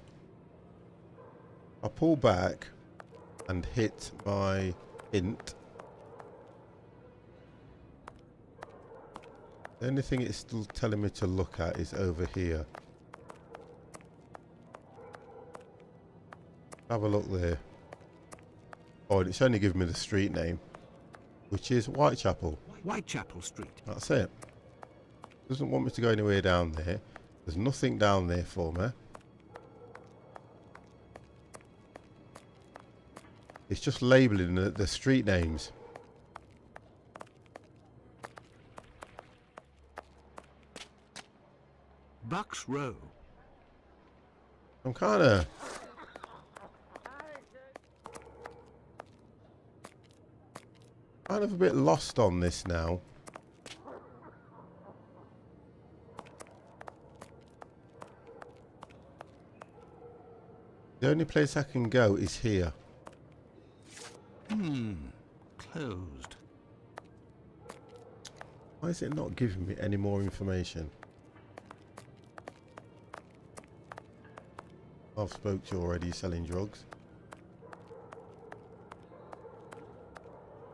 I pull back and hit my hint. The only thing it's still telling me to look at is over here. Have a look there. Oh, and it's only giving me the street name, which is Whitechapel. Whitechapel Street. That's it. Doesn't want me to go anywhere down there. There's nothing down there for me. It's just labelling the street names. Bucks Row. I'm kind of... a bit lost on this now. The only place I can go is here. Closed. Why is it not giving me any more information? I've spoke to you already, selling drugs.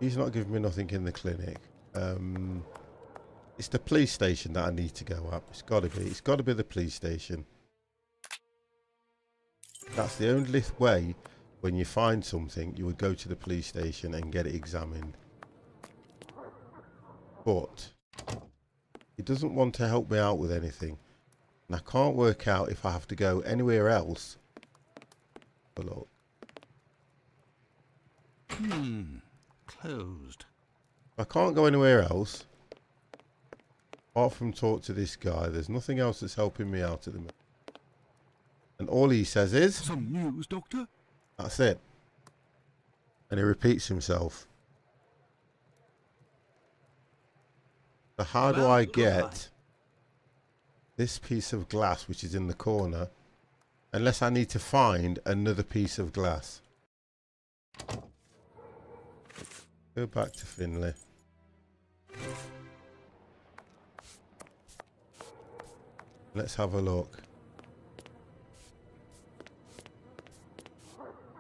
He's not giving me nothing in the clinic. It's the police station that I need to go up. It's got to be. It's got to be the police station. That's the only way when you find something, you would go to the police station and get it examined. But he doesn't want to help me out with anything. And I can't work out if I have to go anywhere else. But look. Closed. I can't go anywhere else. Apart from talk to this guy, there's nothing else that's helping me out at the moment. And all he says is... Some news, Doctor? That's it. And he repeats himself. So how do I get this piece of glass which is in the corner, unless I need to find another piece of glass? Go back to Finley. Let's have a look.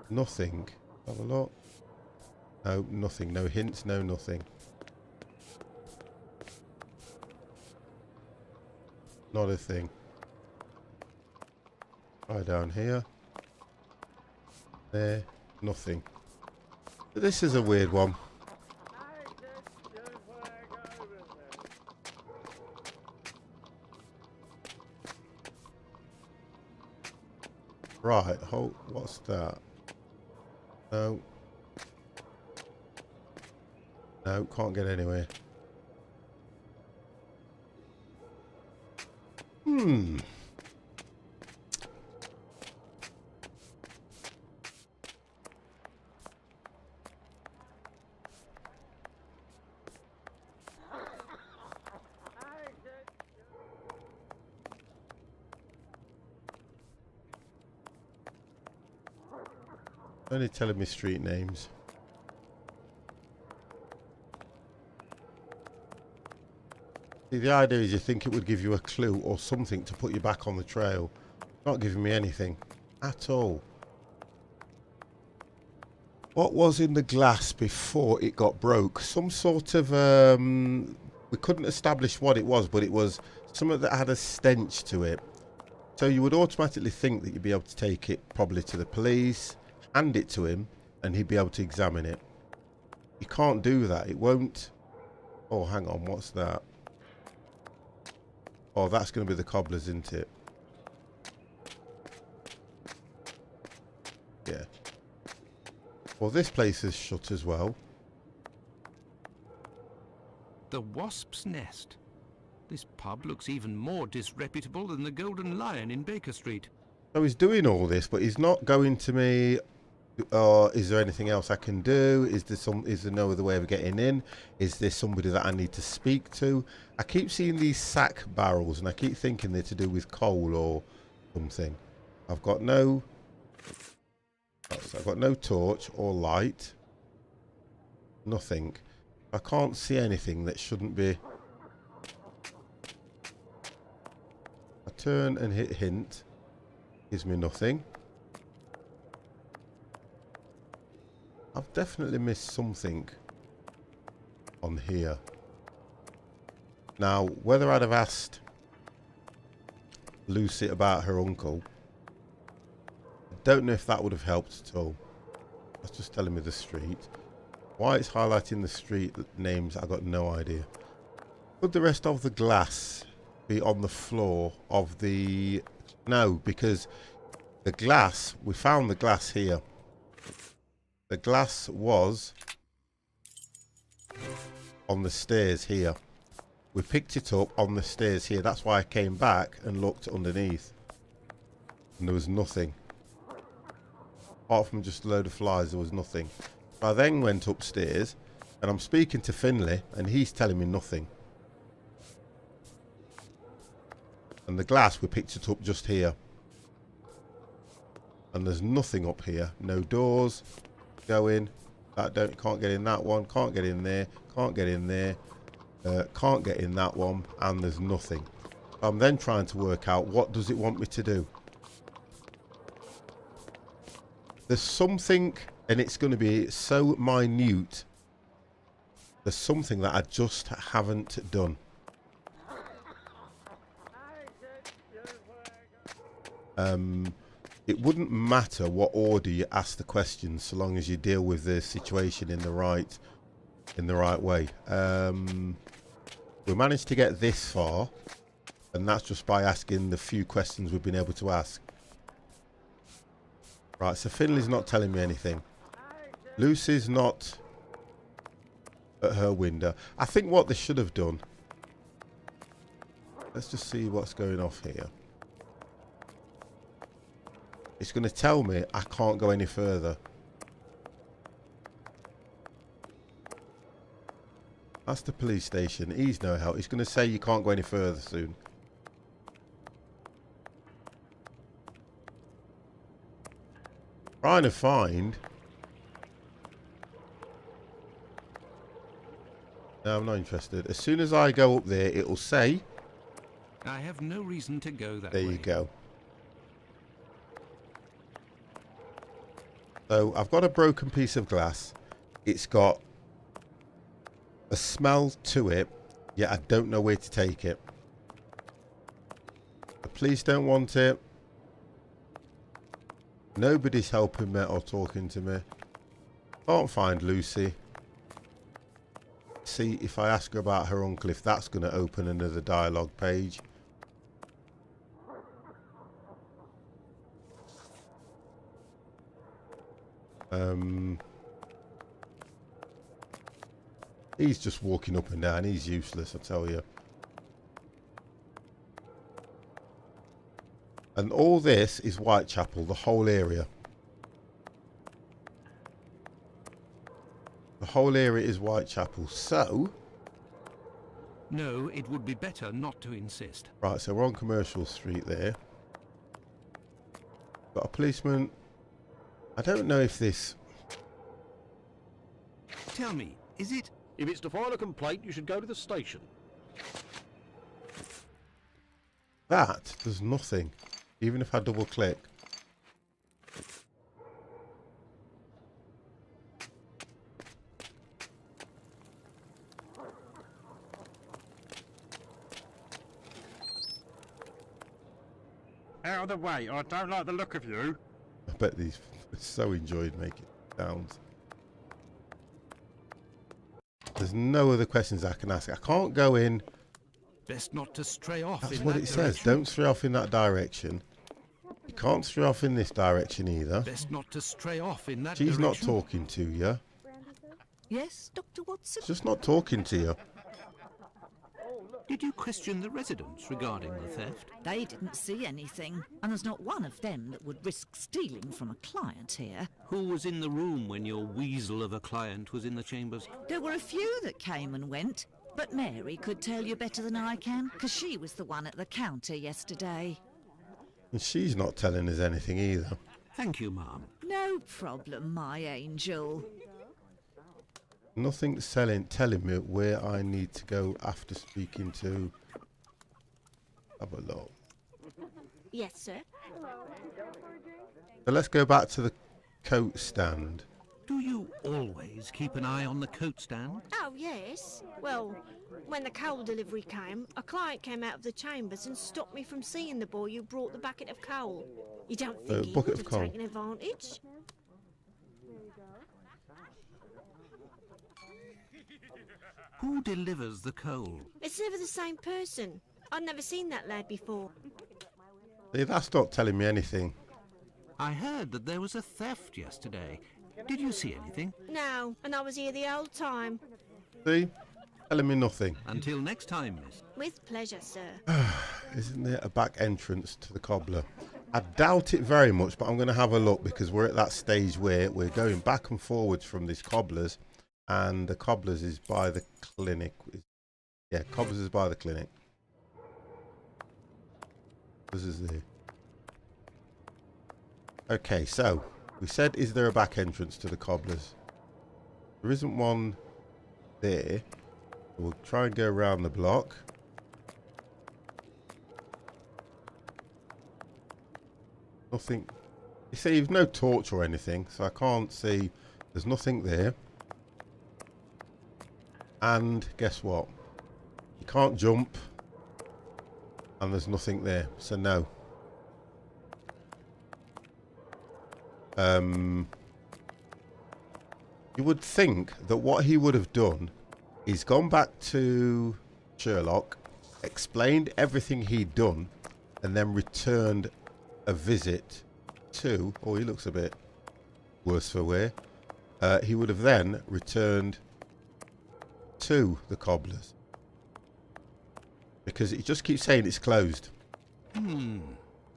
Nothing. Have a look. No, nothing. No hints, no nothing. Not a thing. Try down here. There. Nothing. But this is a weird one. Right, hold, what's that? No. No, can't get anywhere. Only telling me street names. See, the idea is you think it would give you a clue or something to put you back on the trail. Not giving me anything at all. What was in the glass before it got broke? Some sort of we couldn't establish what it was, but it was something that had a stench to it. So you would automatically think that you'd be able to take it probably to the police, hand it to him, and he'd be able to examine it. You can't do that. It won't. Oh, hang on. What's that? Oh, that's going to be the cobblers, isn't it? Yeah. Well, this place is shut as well. The Wasp's Nest. This pub looks even more disreputable than the Golden Lion in Baker Street. So he's doing all this, but he's not going to me. Is there anything else I can do? Is there no other way of getting in? Is there somebody that I need to speak to? I keep seeing these sack barrels, and I keep thinking they're to do with coal or something. I've got no torch or light. Nothing. I can't see anything that shouldn't be. I turn and hit hint. Gives me nothing. I've definitely missed something on here. Now, whether I'd have asked Lucy about her uncle, I don't know if that would have helped at all. That's just telling me the street. Why it's highlighting the street names, I got no idea. Would the rest of the glass be on the floor of the... No, because the glass, we found the glass here. The glass was on the stairs here. We picked it up on the stairs here. That's why I came back and looked underneath. And there was nothing. Apart from just a load of flies, there was nothing. I then went upstairs and I'm speaking to Finley and he's telling me nothing. And the glass, we picked it up just here. And there's nothing up here. No doors. Go in. Can't get in that one. Can't get in there. Can't get in there. Can't get in that one. And there's nothing. I'm then trying to work out what does it want me to do. There's something, and it's going to be so minute. There's something that I just haven't done. It wouldn't matter what order you ask the questions, so long as you deal with the situation in the right way. We managed to get this far, and that's just by asking the few questions we've been able to ask. Right, so Finley's not telling me anything. Lucy's not at her window. I think what they should have done... Let's just see what's going off here. It's going to tell me I can't go any further. That's the police station. He's no help. He's going to say you can't go any further soon. Trying to find... No, I'm not interested. As soon as I go up there, it'll say... I have no reason to go that way. There you go. So I've got a broken piece of glass. It's got a smell to it, yet I don't know where to take it. The police don't want it. Nobody's helping me or talking to me. Can't find Lucy. See if I ask her about her uncle, if that's going to open another dialogue page. He's just walking up and down. He's useless, I tell you. And all this is Whitechapel, the whole area. The whole area is Whitechapel. So... No, it would be better not to insist. Right, so we're on Commercial Street there. Got a policeman. I don't know if this... Tell me, is it... If it's to file a complaint, you should go to the station. That does nothing. Even if I double click. Out of the way, I don't like the look of you. I bet these so enjoyed making sounds. There's no other questions I can ask. I can't go in. Best not to stray off That's in what that it says. direction. Don't stray off in that direction. You can't stray off in this direction either. Best not to stray off in that She's not direction. talking to you. Yes, Dr. Watson? She's just not talking to you. Did you question the residents regarding the theft? They didn't see anything, and there's not one of them that would risk stealing from a client here. Who was in the room when your weasel of a client was in the chambers? There were a few that came and went, but Mary could tell you better than I can, because she was the one at the counter yesterday. And she's not telling us anything either. Thank you, ma'am. No problem, my angel. Nothing telling me where I need to go after speaking to... Have a look. Yes, sir. So let's go back to the coat stand. Do you always keep an eye on the coat stand? Oh, yes. Well, when the coal delivery came, a client came out of the chambers and stopped me from seeing the boy who brought the bucket of coal. You don't think he bucket would of have coal. taken advantage? Who delivers the coal? It's never the same person. I've never seen that lad before. See, that's not telling me anything. I heard that there was a theft yesterday. Did you see anything? No, and I was here the whole time. See? Telling me nothing. Until next time, miss. With pleasure, sir. Isn't there a back entrance to the cobbler? I doubt it very much, but I'm going to have a look because we're at that stage where we're going back and forwards from this cobbler's, and the cobbler's is by the clinic. Yeah, cobbler's is by the clinic. This is there. Okay, so we said, is there a back entrance to the cobbler's? There isn't one there. We'll try and go around the block. Nothing. You see, you've no torch or anything, so I can't see. There's nothing there. And guess what? You can't jump. And there's nothing there, so no. You would think that what he would have done is gone back to Sherlock, explained everything he'd done, and then returned a visit to... Oh, he looks a bit worse for wear. He would have then returned to the cobbler's. Because it just keeps saying it's closed.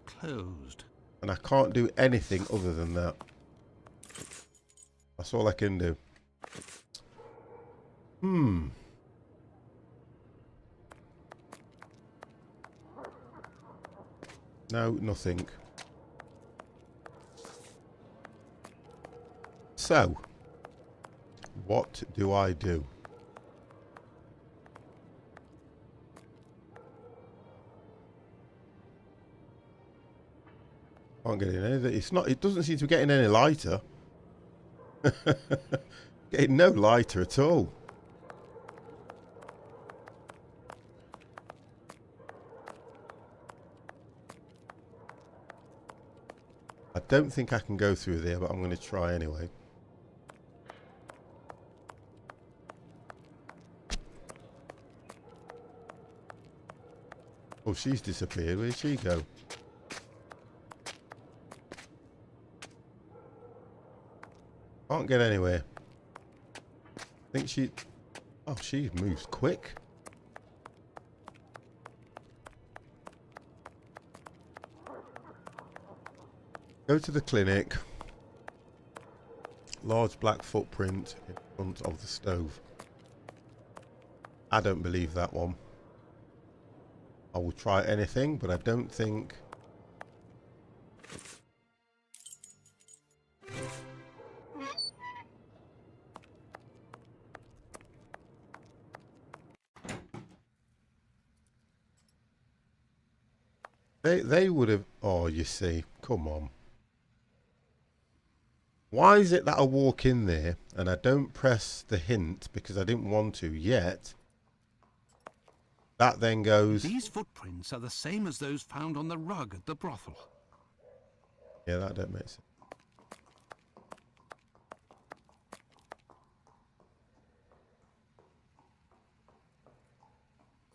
Closed. And I can't do anything other than that. That's all I can do. No, nothing. So, what do I do? Can't get in any. It's not. It doesn't seem to be getting any lighter. Getting no lighter at all. I don't think I can go through there, but I'm going to try anyway. Oh, she's disappeared. Where'd she go? Can't get anywhere. I think she... Oh, she moves quick. Go to the clinic. Large black footprint in front of the stove. I don't believe that one. I will try anything, but I don't think... They would have... Oh, you see. Come on. Why is it that I walk in there and I don't press the hint because I didn't want to yet? That then goes... These footprints are the same as those found on the rug at the brothel. Yeah, that don't make sense.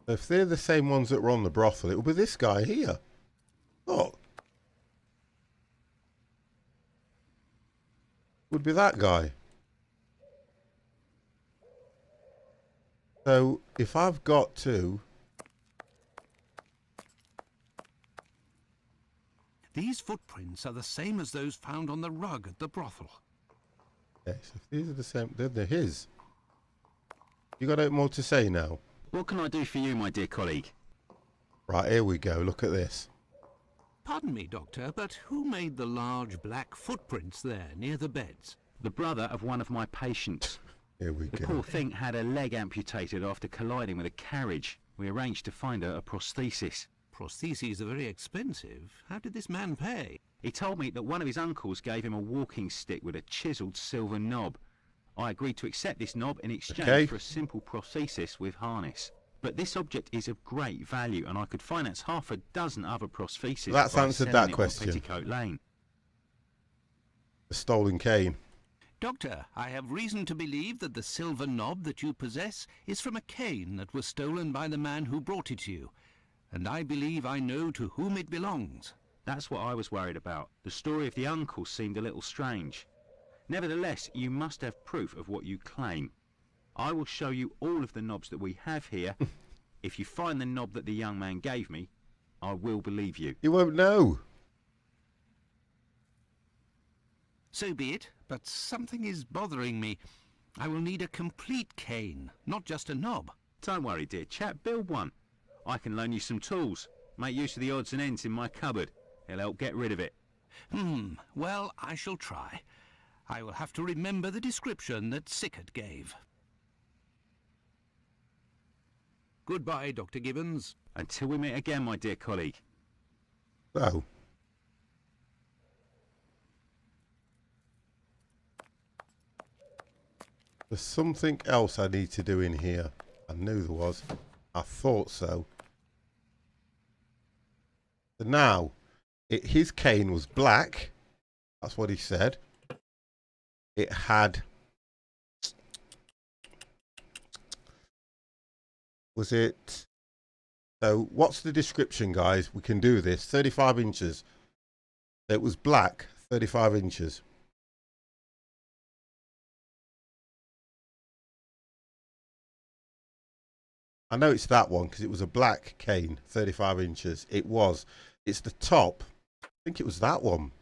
If they're the same ones that were on the brothel, it will be this guy here. Look. Would be that guy. So, if I've got to... These footprints are the same as those found on the rug at the brothel. Yes, if these are the same, they're his. You got more to say now? What can I do for you, my dear colleague? Right, here we go. Look at this. Pardon me, Doctor, but who made the large black footprints there near the beds? The brother of one of my patients. Here we The go. poor thing had a leg amputated after colliding with a carriage. We arranged to find her a prosthesis. Prostheses are very expensive. How did this man pay? He told me that one of his uncles gave him a walking stick with a chiselled silver knob. I agreed to accept this knob in exchange for a simple prosthesis with harness. But this object is of great value, and I could finance half a dozen other prostheses. That's by answered selling that it on question. Petticoat Lane. The stolen cane. Doctor, I have reason to believe that the silver knob that you possess is from a cane that was stolen by the man who brought it to you, and I believe I know to whom it belongs. That's what I was worried about. The story of the uncle seemed a little strange. Nevertheless, you must have proof of what you claim. I will show you all of the knobs that we have here. If you find the knob that the young man gave me, I will believe you. You won't know. So be it, but something is bothering me. I will need a complete cane, not just a knob. Don't worry, dear chap, build one. I can loan you some tools. Make use of the odds and ends in my cupboard. It'll help get rid of it. Well, I shall try. I will have to remember the description that Sickert gave. Goodbye, Dr. Gibbons. Until we meet again, my dear colleague. So. There's something else I need to do in here. I knew there was. I thought so. So now, his cane was black. That's what he said. It had... Was it... So, what's the description, guys? We can do this. 35 inches. It was black, 35 inches. I know it's that one because it was a black cane, 35 inches. It was. It's the top. I think it was that one.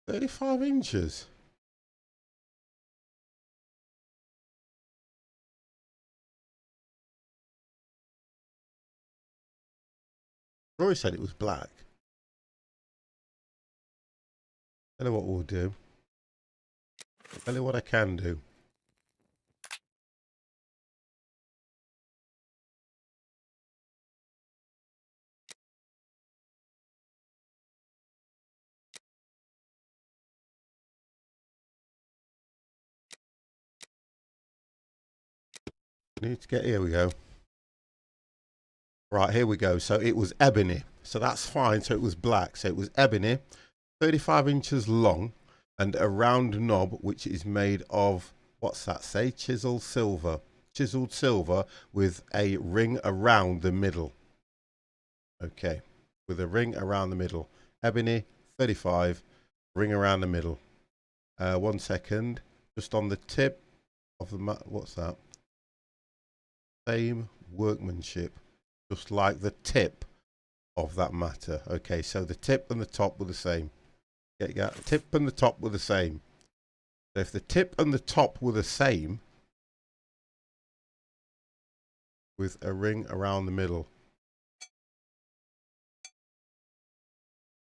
"35 inches. Roy said it was black. I know what we'll do. Tell you what I can do. Need to get, here we go. Right, here we go. So it was ebony. So that's fine. So it was black. So it was ebony, 35 inches long, and a round knob, which is made of, what's that say? Chiseled silver. Chiseled silver with a ring around the middle. Okay. with a ring around the middle. Ebony, 35, ring around the middle. 1 second. Just on the tip of the mat. What's that? Same workmanship. Just like the tip of that matter. Okay, so the tip and the top were the same. Yeah, tip and the top were the same. So if the tip and the top were the same, with a ring around the middle.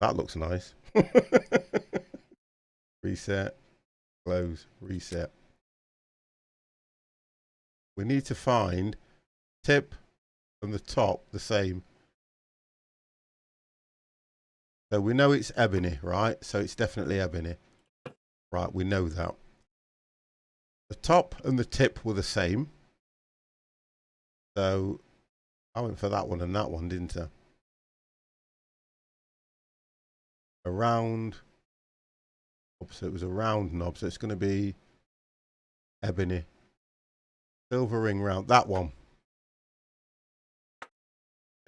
That looks nice. Reset, close, reset. We need to find tip and the top the same. So we know it's ebony, right? So it's definitely ebony. Right, we know that. The top and the tip were the same. So I went for that one and that one, didn't I? A round. So it was a round knob. So it's going to be ebony. Silver ring round. That one.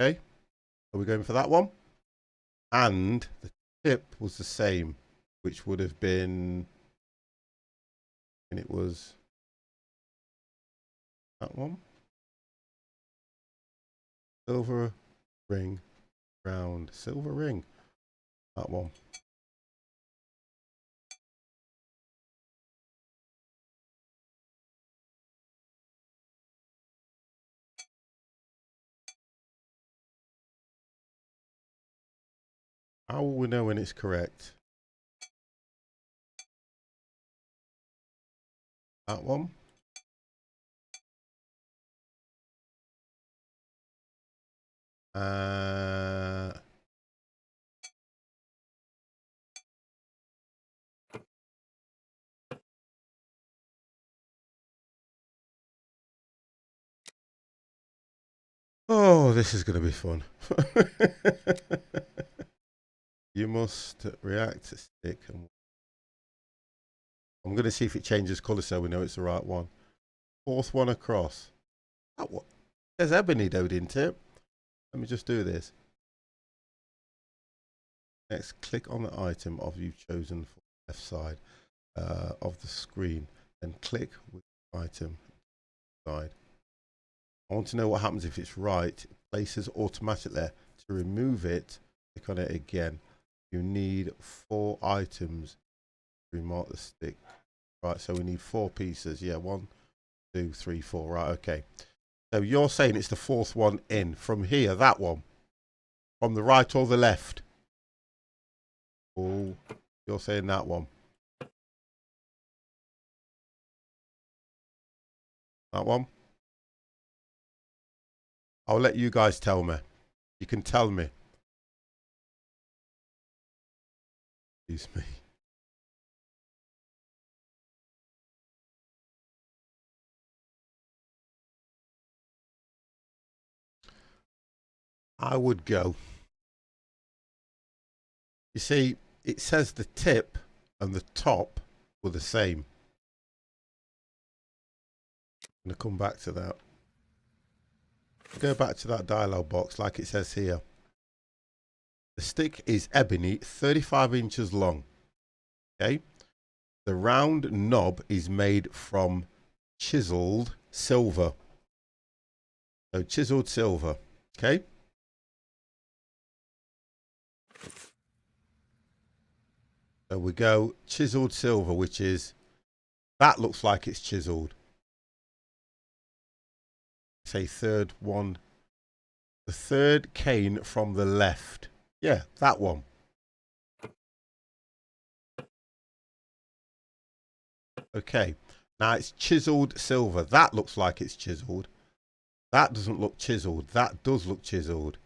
Okay. Are we going for that one? And the tip was the same, which would have been, and it was that one. Silver ring round. Silver ring. That one. How will we know when it's correct? That one. Oh, this is going to be fun. You must react to stick. I'm going to see if it changes colour so we know it's the right one. Fourth one across. That one. There's ebony though, didn't it? Let me just do this. Next, click on the item of you've chosen for the left side of the screen. Then click with the item side. I want to know what happens if it's right. It places automatic there. To remove it, click on it again. You need 4 items to remark the stick. Right, so we need 4 pieces. Yeah, 1, 2, 3, 4. Right, okay. So you're saying it's the 4th one in. From here, that one. From the right or the left? Oh, you're saying that one. That one? I'll let you guys tell me. You can tell me. Excuse me. I would go. You see, it says the tip and the top were the same. I'm going to come back to that. Go back to that dialog box like it says here. The stick is ebony, 35 inches long. Okay. The round knob is made from chiseled silver. So chiseled silver. Okay. So we go chiseled silver, which is, that looks like it's chiseled. Say third one. The third cane from the left. Yeah, that one. Okay. Now it's chiseled silver. That looks like it's chiseled. That doesn't look chiseled. That does look chiseled.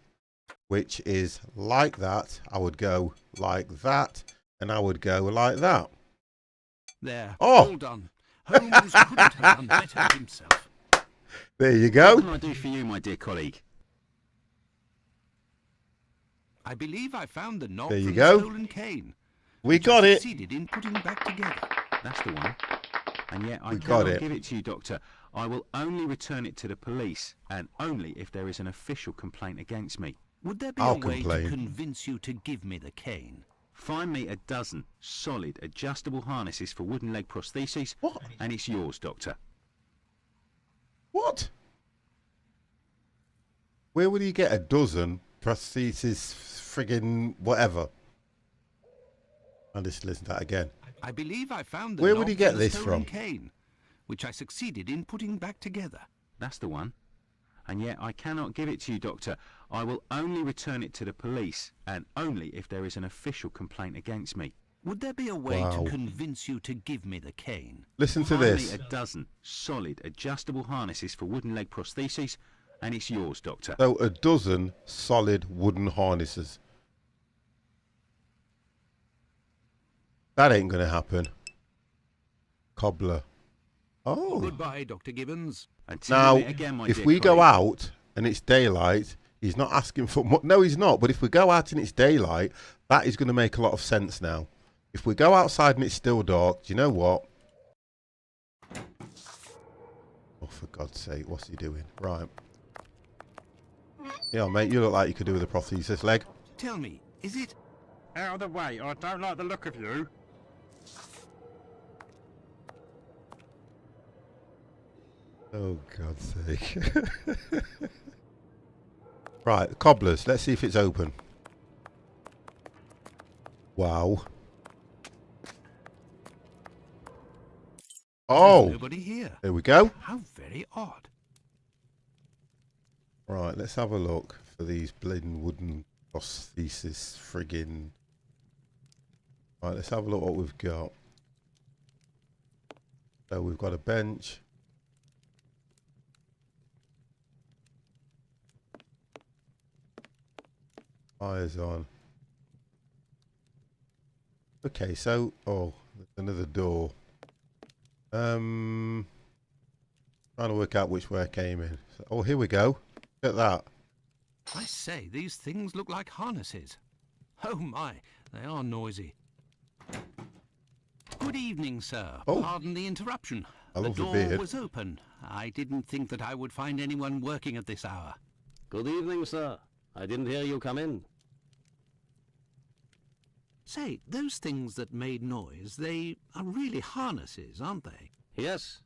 Which is like that. I would go like that. And I would go like that. There. Oh. All done. Holmes couldn't have done better himself. There you go. What can I do for you, my dear colleague? I believe I found the knob There you from go. the stolen cane. We which got I it. succeeded in putting back together. That's the one. And yet I We got cannot it. give it to you, Doctor. I will only return it to the police, and only if there is an official complaint against me. Would there be I'll a way complain. to convince you to give me the cane? Find me a dozen solid adjustable harnesses for wooden leg prostheses, What? and it's yours, Doctor. What? Where would he get a dozen prostheses, friggin' whatever? I'll just listen to that again. I believe I found the Where would he knob get for the this stolen from? cane, which I succeeded in putting back together. That's the one. And yet I cannot give it to you, Doctor. I will only return it to the police, and only if there is an official complaint against me. Would there be a way Wow. to convince you to give me the cane? Listen to Find this. me a dozen solid adjustable harnesses for wooden leg prostheses, and it's yours, Doctor. So a dozen solid wooden harnesses. That ain't gonna happen. Cobbler. Oh. Goodbye, Dr. Gibbons. Until Now, we meet again, my if dear we go Craig. out and it's daylight, he's not asking for more. No, he's not. But if we go out and it's daylight, that is going to make a lot of sense now. If we go outside and it's still dark, do you know what? Oh, for God's sake, what's he doing? Right. Yeah, mate, you look like you could do with a prosthesis leg. Tell me, is it... Out of the way, I don't like the look of you. Oh, God's sake. Right, cobblers. Let's see if it's open. Wow. Oh, Nobody here. there we go. How very odd. Right, let's have a look for these bleeding wooden prosthesis friggin'. Right, let's have a look what we've got. So we've got a bench. Fires on. Okay, so oh, there's another door. Trying to work out which way I came in. So, oh, here we go. Look at that. I say, these things look like harnesses. Oh my, they are noisy. Good evening, sir. Oh. Pardon the interruption. I The love the door beard. was open. I didn't think that I would find anyone working at this hour. Good evening, sir. I didn't hear you come in. Say, those things that made noise, they are really harnesses, aren't they? Yes,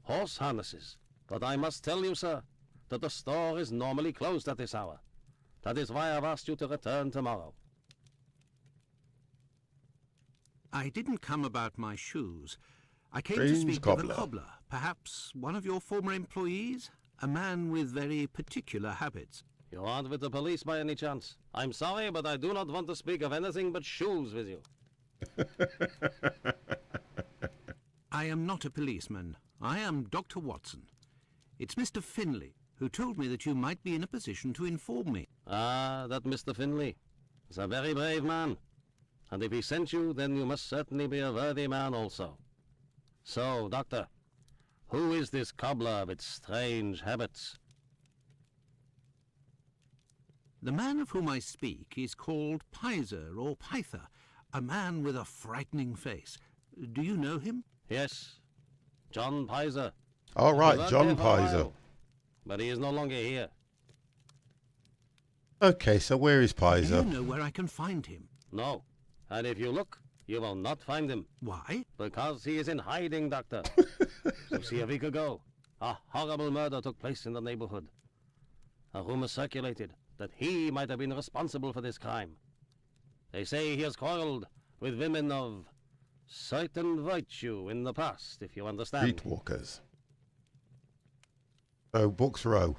horse harnesses. But I must tell you, sir, that the store is normally closed at this hour. That is why I've asked you to return tomorrow. I didn't come about my shoes. I came to Strange speak cobbler. with a cobbler. Perhaps one of your former employees? A man with very particular habits. You aren't with the police by any chance? I'm sorry, but I do not want to speak of anything but shoes with you. I am not a policeman. I am Dr. Watson. It's Mr. Finley, who told me that you might be in a position to inform me. Ah, that Mr. Finley is a very brave man. And if he sent you, then you must certainly be a worthy man also. So, Doctor, who is this cobbler with strange habits? The man of whom I speak is called Pizer or Pyther, a man with a frightening face. Do you know him? Yes, John Pizer. All right, He worked John here for a Pizer. while, but he is no longer here. Okay, so where is Do you Pizer? know where I can find him? No, and if you look, you will not find him. Why? Because he is in hiding, Doctor. You see, a week ago, a horrible murder took place in the neighborhood. A rumor circulated that he might have been responsible for this crime. They say he has quarreled with women of certain virtue in the past, if you understand. Streetwalkers. So, Bucks Row.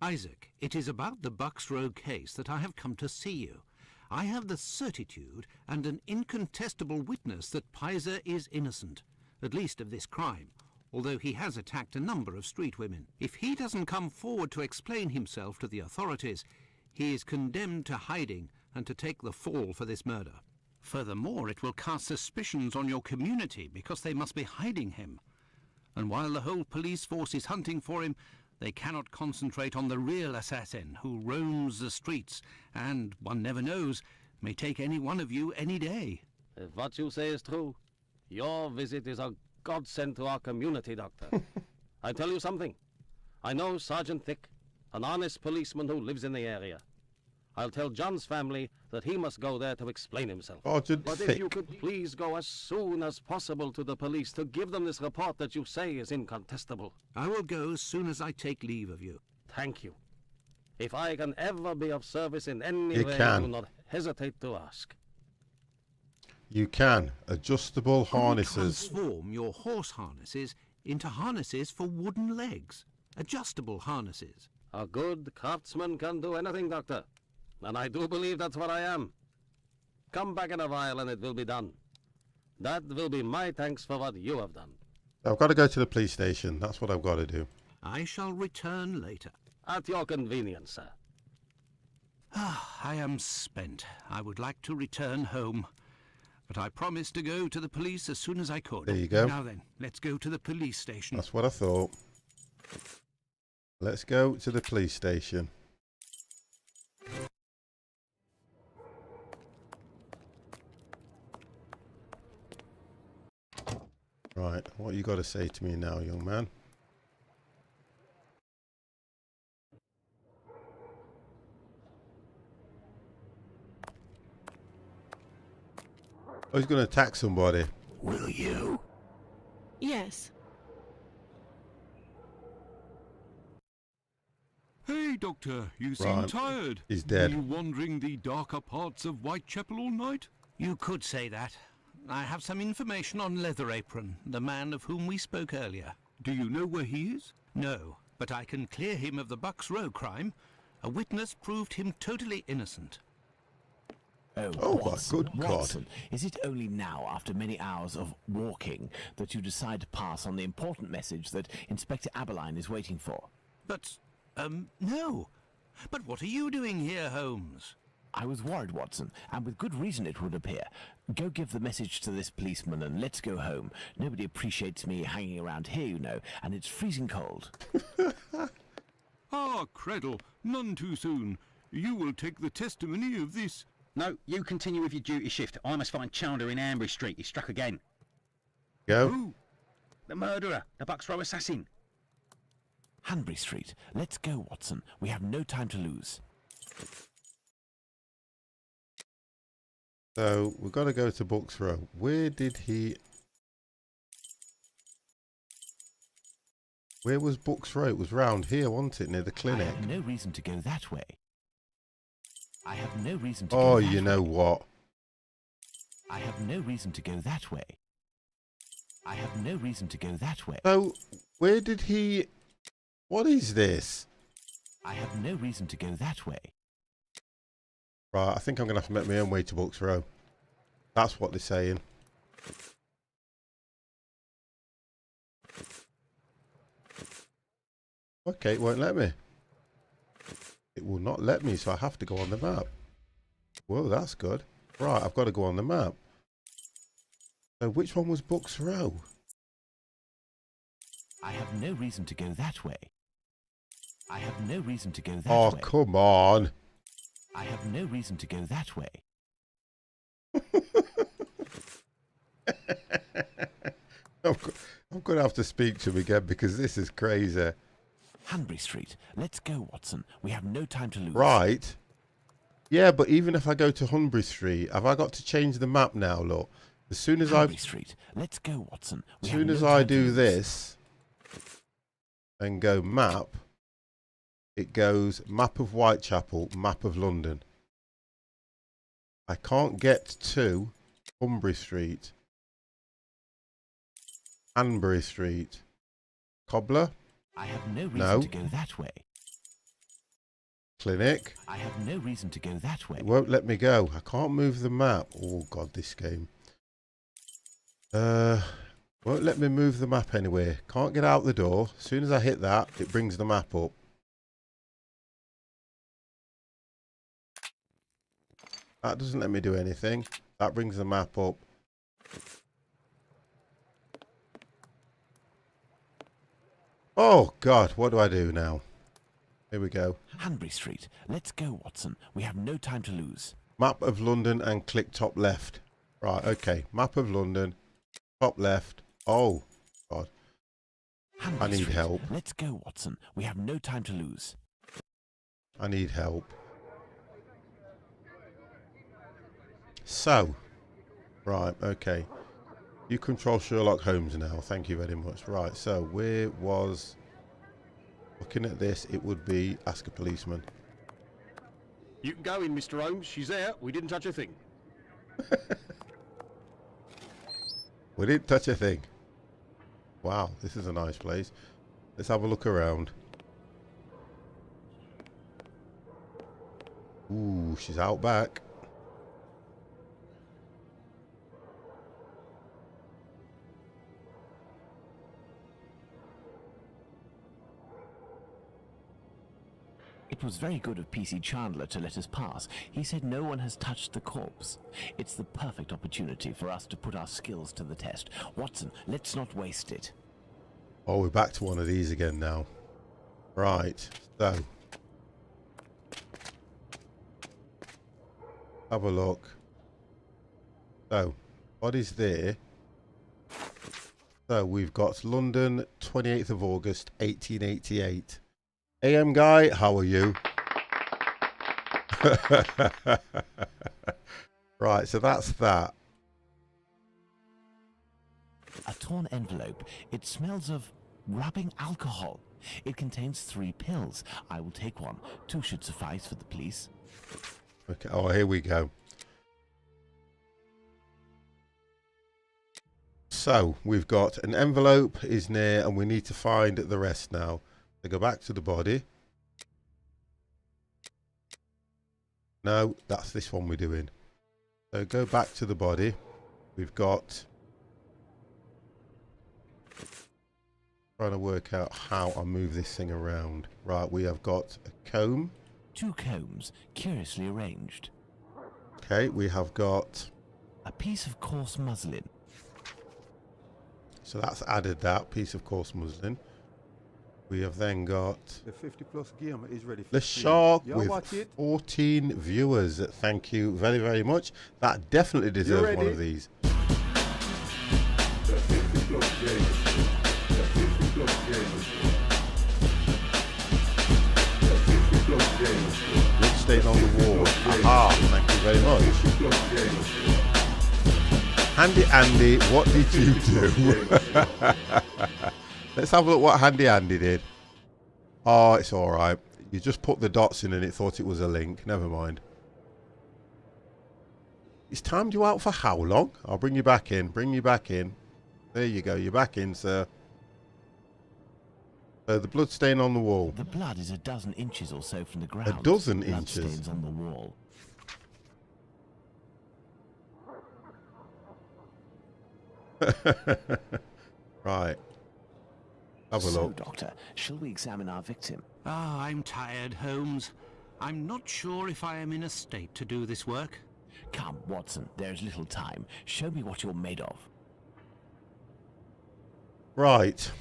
Isaac, it is about the Bucks Row case that I have come to see you. I have the certitude and an incontestable witness that Pizer is innocent, at least of this crime, although he has attacked a number of street women. If he doesn't come forward to explain himself to the authorities, he is condemned to hiding and to take the fall for this murder. Furthermore, it will cast suspicions on your community because they must be hiding him. And while the whole police force is hunting for him, they cannot concentrate on the real assassin who roams the streets and, one never knows, may take any one of you any day. If what you say is true, your visit is a godsend to our community, Doctor. I tell you something. I know Sergeant Thick, an honest policeman who lives in the area. I'll tell John's family that he must go there to explain himself. Sergeant But if you could please go as soon as possible to the police to give them this report that you say is incontestable. I will go as soon as I take leave of you. Thank you. If I can ever be of service in any You way, can. do not hesitate to ask. You can. Adjustable Could you harnesses. transform your horse harnesses into harnesses for wooden legs. Adjustable harnesses. A good craftsman can do anything, Doctor. And I do believe that's what I am. Come back in a while and it will be done. That will be my thanks for what you have done. I've got to go to the police station. That's what I've got to do. I shall return later. At your convenience, sir. I am spent. I would like to return home. But I promised to go to the police as soon as I could. There you go. Now then, let's go to the police station. That's what I thought. Let's go to the police station. Right, what you got to say to me now, young man? Oh, he's going to attack somebody. Will you? Yes. Hey, Doctor, you seem Right. tired. He's dead. Were you wandering the darker parts of Whitechapel all night? You could say that. I have some information on Leather Apron, the man of whom we spoke earlier. Do you know where he is? No, but I can clear him of the Bucks Row crime. A witness proved him totally innocent. Oh, my good God. Watson, is it only now, after many hours of walking, that you decide to pass on the important message that Inspector Aberline is waiting for? But, no. But what are you doing here, Holmes? I was worried, Watson, and with good reason it would appear. Go give the message to this policeman and let's go home. Nobody appreciates me hanging around here, you know, and it's freezing cold. Ah, Creddle, none too soon. You will take the testimony of this. No, you continue with your duty shift. I must find Chandler in Ambury Street. He's struck again. Go. Who? The murderer, the Bucks Row assassin. Hanbury Street. Let's go, Watson. We have no time to lose. So, we've got to go to Bucks Row. Where did he... Where was Bucks Row? It was round here, wasn't it? Near the clinic. I have no reason to go that way. I have no reason to Oh, go that you know way. what? I have no reason to go that way. I have no reason to go that way. So, where did he... What is this? I have no reason to go that way. Right, I think I'm going to have to make my own way to Bucks Row. That's what they're saying. Okay, it won't let me. It will not let me, so I have to go on the map. Whoa, that's good. Right, I've got to go on the map. So which one was Bucks Row? I have no reason to go that way. I have no reason to go that Oh, way. come on. I have no reason to go that way. I'm going to have to speak to him again because this is crazy. Hanbury Street. Let's go, Watson. We have no time to lose. Right. Yeah, but even if I go to Hunbury Street, have I got to change the map now? Look, as soon as Hanbury Street. Let's go, Watson. As soon as I do this and go map, it goes map of Whitechapel, map of London. I can't get to Hunbury Street, Hanbury Street, Cobbler. I have no reason No. to go that way. Clinic. I have no reason to go that way. It won't let me go. I can't move the map. Oh God, this game. Won't let me move the map anywhere. Can't get out the door. As soon as I hit that, it brings the map up. That doesn't let me do anything. That brings the map up. Oh God, what do I do now? Here we go. Hanbury Street. Let's go, Watson. We have no time to lose. Map of London and click top left. Right, okay. Map of London, top left. Oh, God. Hanbury I need Street. help. Let's go, Watson. We have no time to lose. I need help. So, right, okay. You control Sherlock Holmes now. Thank you very much. Right, so where was... Looking at this, it would be ask a policeman. You can go in, Mr. Holmes. She's there. We didn't touch a thing. We didn't touch a thing. Wow, this is a nice place. Let's have a look around. Ooh, she's out back. It was very good of PC Chandler to let us pass. He said no one has touched the corpse. It's the perfect opportunity for us to put our skills to the test. Watson, let's not waste it. Oh, we're back to one of these again now. Right, so. Have a look. So, what is there? So, we've got London, 28th of August, 1888. AM guy, how are you? Right, so that's that. A torn envelope. It smells of rubbing alcohol. It contains 3 pills. I will take one. 2 should suffice for the police. Okay, oh, here we go. So, we've got an envelope is near, and we need to find the rest now. So go back to the body. No, that's this one we're doing. So go back to the body. We've got... Trying to work out how I move this thing around. Right, we have got a comb. 2 combs, curiously arranged. Okay, we have got... A piece of coarse muslin. So that's added that piece of coarse muslin. We have then got... The 50+ gamer is ready for the stream. shark Y'all with watch it? 14 viewers. Thank you very, very much. That definitely deserves one ready? of these. The 50+ gamers. The 50+ gamers. The 50+ gamers. Blood stain on the wall. Aha, thank you very much. 50+ gamers. Handy Andy, what did you do? Let's have a look what Handy Andy did. Oh, it's alright. You just put the dots in and it thought it was a link. Never mind. It's timed you out for how long? I'll bring you back in. Bring you back in. There you go. You're back in, sir. So the blood stain on the wall. The blood is a dozen inches or so from the ground. A dozen blood inches? stains on the wall. Right. Have a So, look. Doctor, shall we examine our victim? Ah, I'm tired, Holmes. I'm not sure if I am in a state to do this work. Come, Watson, there is little time. Show me what you're made of. Right.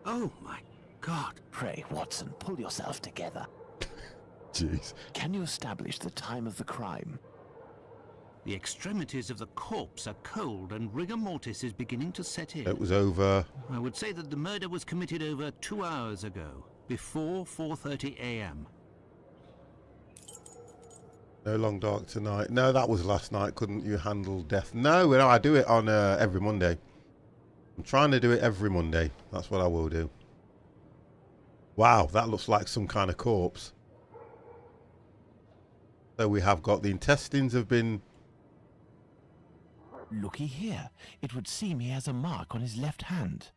Oh, my God. Pray, Watson, pull yourself together. Jeez. Can you establish the time of the crime? The extremities of the corpse are cold and rigor mortis is beginning to set in. It was over. I would say that the murder was committed over 2 hours ago, before 4:30 a.m. No long dark tonight. No, that was last night. Couldn't you handle death? No, I do it on every Monday. I'm trying to do it every Monday. That's what I will do. Wow, that looks like some kind of corpse. So we have got the intestines have been... Looky here. It would seem he has a mark on his left hand.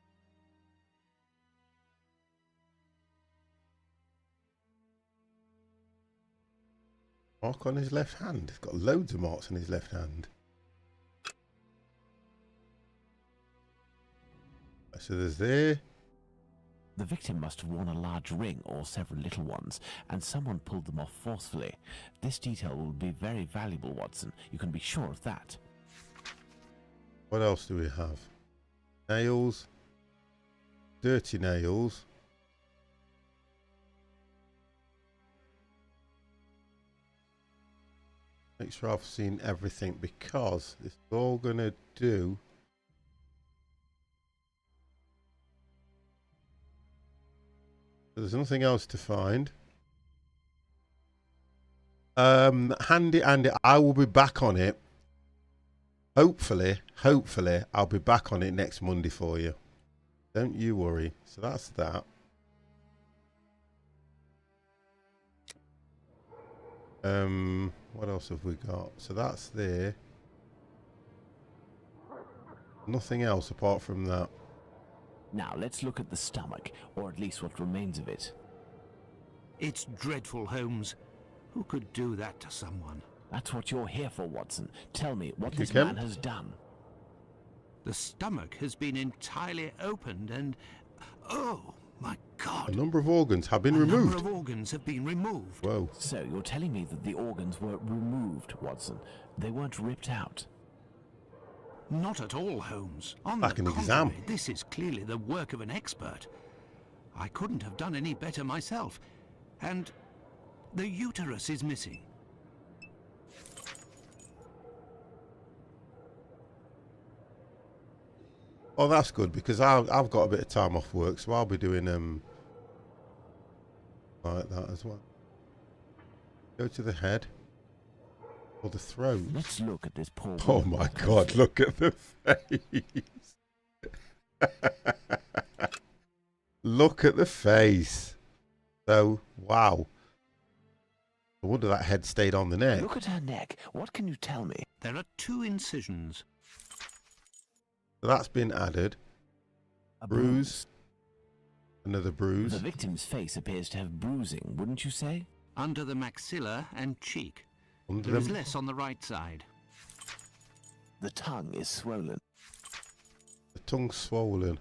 Mark on his left hand. He's got loads of marks on his left hand. So there's there. The victim must have worn a large ring or several little ones, and someone pulled them off forcefully. This detail will be very valuable, Watson. You can be sure of that. What else do we have? Nails. Dirty nails. Make sure I've seen everything because it's all going to do... There's nothing else to find. Handy Andy, I will be back on it. Hopefully, I'll be back on it next Monday for you. Don't you worry. So that's that. What else have we got? So that's there. Nothing else apart from that. Now let's look at the stomach, or at least what remains of it. It's dreadful, Holmes. Who could do that to someone? That's what you're here for, Watson. Tell me what You this can. man has done. The stomach has been entirely opened and... Oh, my God. A number of organs have been A removed. number of organs have been removed. Whoa. So you're telling me that the organs were removed, Watson. They weren't ripped out. Not at all, Holmes. On Like the an contrary, exam. this is clearly the work of an expert. I couldn't have done any better myself. And the uterus is missing. Oh, that's good because I've got a bit of time off work, so I'll be doing like that as well. Go to the head or the throat. Let's look at this poor Oh woman my closely. God! Look at the face. Look at the face. So wow. I wonder that head stayed on the neck. Look at her neck. What can you tell me? There are 2 incisions. So that's been added. A Bruise. Another bruise. The victim's face appears to have bruising, wouldn't you say? Under the maxilla and cheek. Under There is them. less on the right side. The tongue is swollen. The tongue's swollen.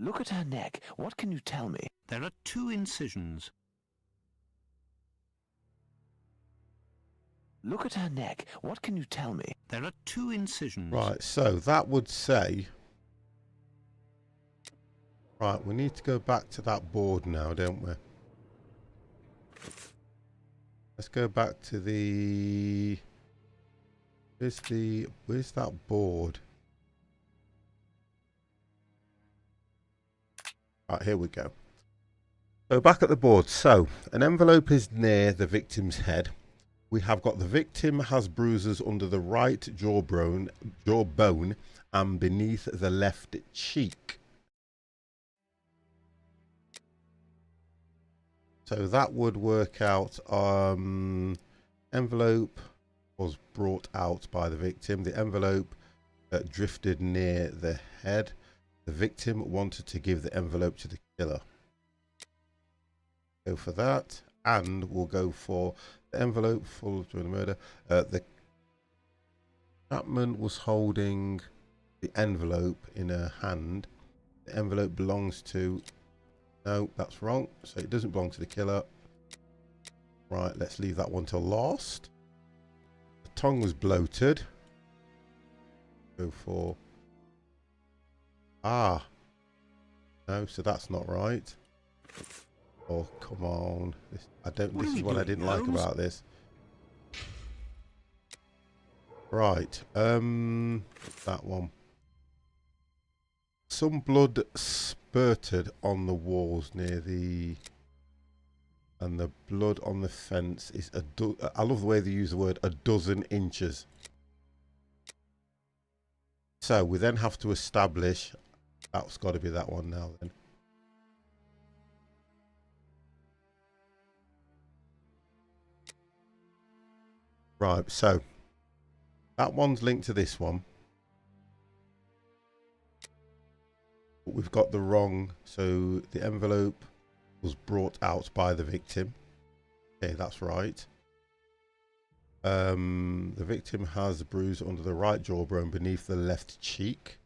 Look at her neck. What can you tell me? There are 2 incisions. Look at her neck. What can you tell me? There are 2 incisions. Right, so that would say... Right, we need to go back to that board now, don't we? Let's go back to the... Where's that board? Right, here we go. So back at the board. So, an envelope is near the victim's head. We have got the victim has bruises under the right jawbone and beneath the left cheek. So that would work out. Envelope was brought out by the victim. The envelope drifted near the head. The victim wanted to give the envelope to the killer. Go for that, and we'll go for the envelope full during the murder. The Chapman was holding the envelope in her hand. The envelope belongs to... No, that's wrong. So it doesn't belong to the killer. Right, let's leave that one till last. The tongue was bloated. Go for... Ah. No, so that's not right. Oh, come on. This is what I didn't like about this. Right. That one. Some blood spurted on the walls near the... And the blood on the fence is I love the way they use the word 12 inches. So we then have to establish... That's got to be that one now then. Right, so that one's linked to this one. But we've got the wrong, so the envelope was brought out by the victim. Okay, that's right. The victim has a bruise under the right jawbone beneath the left cheek.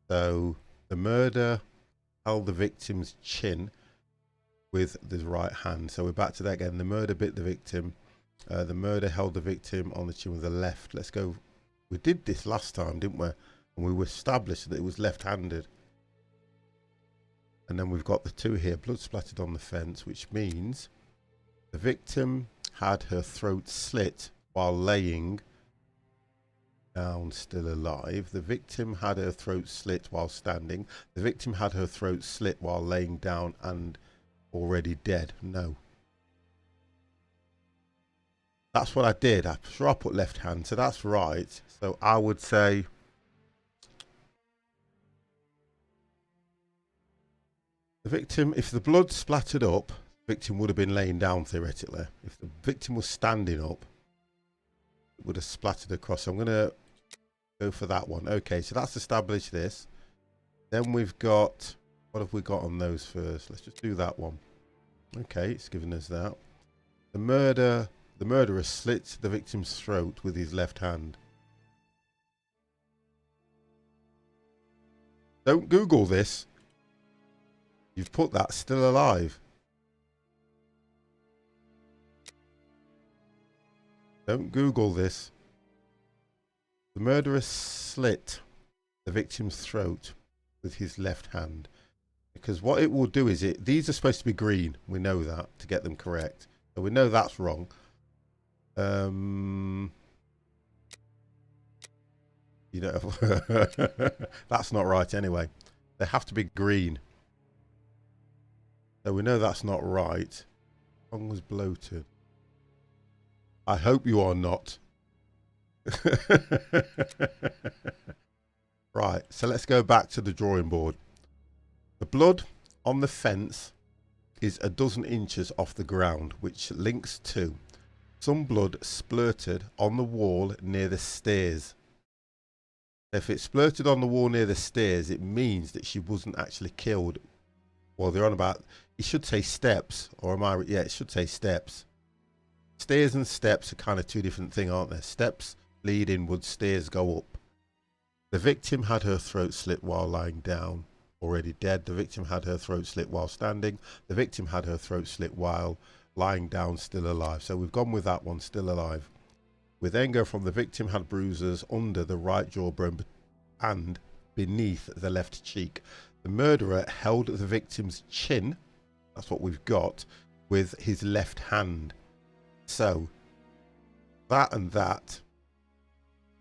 So the murder held the victim's chin with the right hand. So we're back to that again. The murder bit the victim. The murder held the victim on the chin with the left. Let's go. We did this last time, didn't we? And we established that it was left-handed. And then we've got the 2 here. Blood splattered on the fence, which means the victim had her throat slit while laying down, still alive. The victim had her throat slit while standing. The victim had her throat slit while laying down and already dead. No. That's what I did. I'm sure I put left hand, so that's right. So I would say the victim, if the blood splattered up, the victim would have been laying down theoretically. If the victim was standing up, it would have splattered across. So I'm going to go for that one. Okay, so that's established this. Then we've got, what have we got on those first? Let's just do that one. Okay, it's given us that. The murderer slit the victim's throat with his left hand. Don't Google this. You've put that still alive. Don't Google this. The murderer slit the victim's throat with his left hand. Because what it will do is these are supposed to be green. We know that to get them correct. So we know that's wrong. You know, that's not right anyway. They have to be green. So we know that's not right. Tongue was bloated. I hope you are not. Right, so let's go back to the drawing board. The blood on the fence is a dozen inches off the ground, which links to some blood splurted on the wall near the stairs. If it splurted on the wall near the stairs, it means that she wasn't actually killed. Well, they're on about, it should say steps, or am I, yeah, it should say steps. Stairs and steps are kind of two different things, aren't they? Steps lead inwards, stairs go up. The victim had her throat slit while lying down, already dead. The victim had her throat slit while standing. The victim had her throat slit while lying down, still alive. So we've gone with that one, still alive. We then go from the victim had bruises under the right jawbone and beneath the left cheek. The murderer held the victim's chin, that's what we've got, with his left hand. So that and that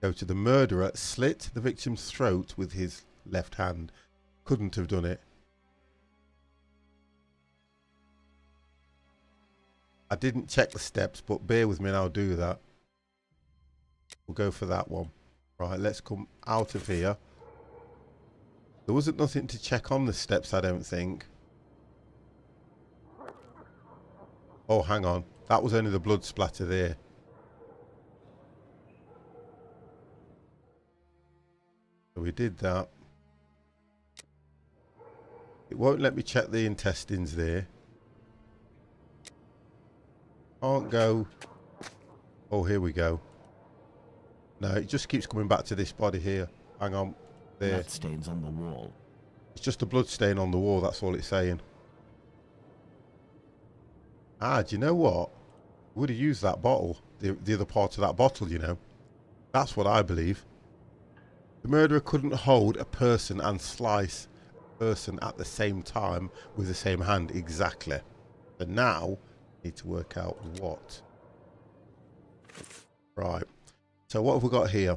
go to the murderer slit the victim's throat with his left hand. Couldn't have done it. I didn't check the steps, but bear with me and I'll do that. We'll go for that one. Right, let's come out of here. There wasn't nothing to check on the steps, I don't think. Oh, hang on. That was only the blood splatter there. So we did that. It won't let me check the intestines there. Can't go. Oh, here we go. No, it just keeps coming back to this body here. Hang on. There. Blood stains on the wall. It's just a blood stain on the wall, that's all it's saying. Ah, do you know what? Would have used that bottle, the other part of that bottle, you know. That's what I believe. The murderer couldn't hold a person and slice a person at the same time with the same hand. Exactly. But now, need to work out what. Right. So what have we got here?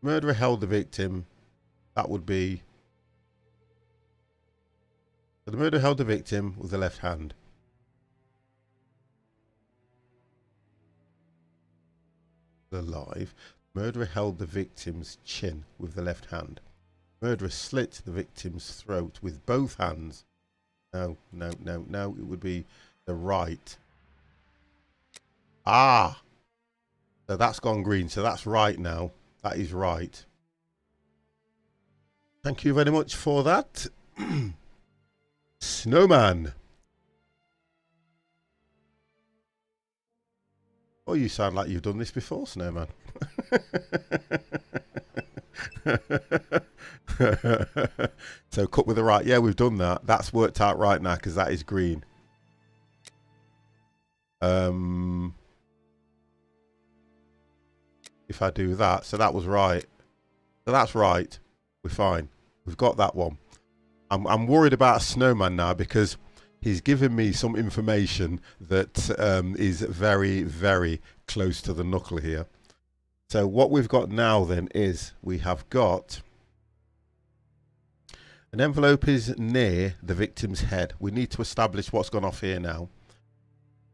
Murderer held the victim. That would be... So the murderer held the victim with the left hand. Alive. Murderer held the victim's chin with the left hand. Murderer slit the victim's throat with both hands. No, no, no, no. It would be the right. Ah! So that's gone green. So that's right now. That is right. Thank you very much for that. Snowman. Oh, you sound like you've done this before, Snowman. So cut with the right. Yeah, we've done that. That's worked out right now because that is green. If I do that, so that was right. So that's right. We're fine. We've got that one. I'm worried about Snowman now because he's given me some information that is very, very close to the knuckle here. So what we've got now then is we have got an envelope is near the victim's head. We need to establish what's gone off here now.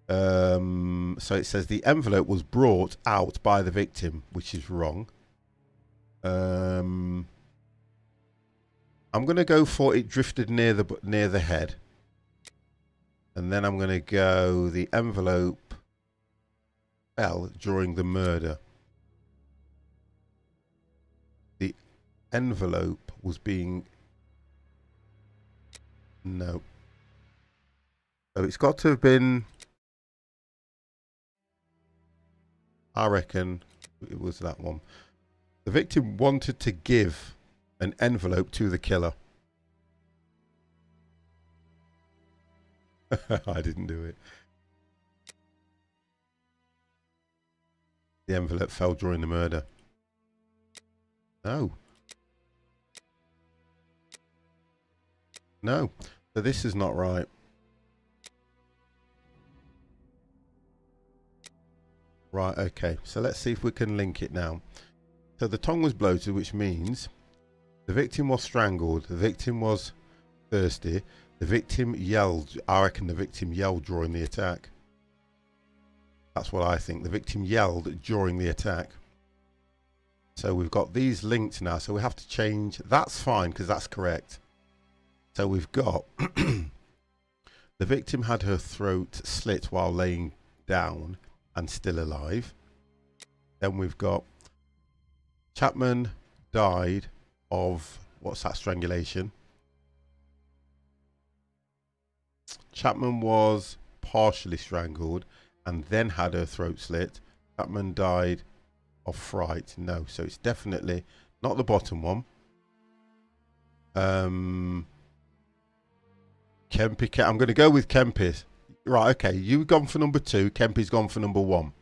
So it says the envelope was brought out by the victim, which is wrong. I'm going to go for it drifted near the head. And then I'm going to go the envelope fell during the murder. The envelope was being... No. So it's got to have been... I reckon it was that one. The victim wanted to give an envelope to the killer. I didn't do it. The envelope fell during the murder. No. No. So this is not right. Right, okay. So let's see if we can link it now. So the tongue was bloated, which means the victim was strangled. The victim was thirsty. The victim yelled. I reckon the victim yelled during the attack. That's what I think. The victim yelled during the attack. So we've got these linked now. So we have to change. That's fine because that's correct. So we've got the victim had her throat slit while laying down and still alive. Then we've got Chapman died of, what's that, strangulation. Chapman was partially strangled and then had her throat slit. Chapman died of fright. No, so it's definitely not the bottom one. Kempy, I'm going to go with Kempy. Right, okay, you've gone for number 2. Kempy's gone for number 1.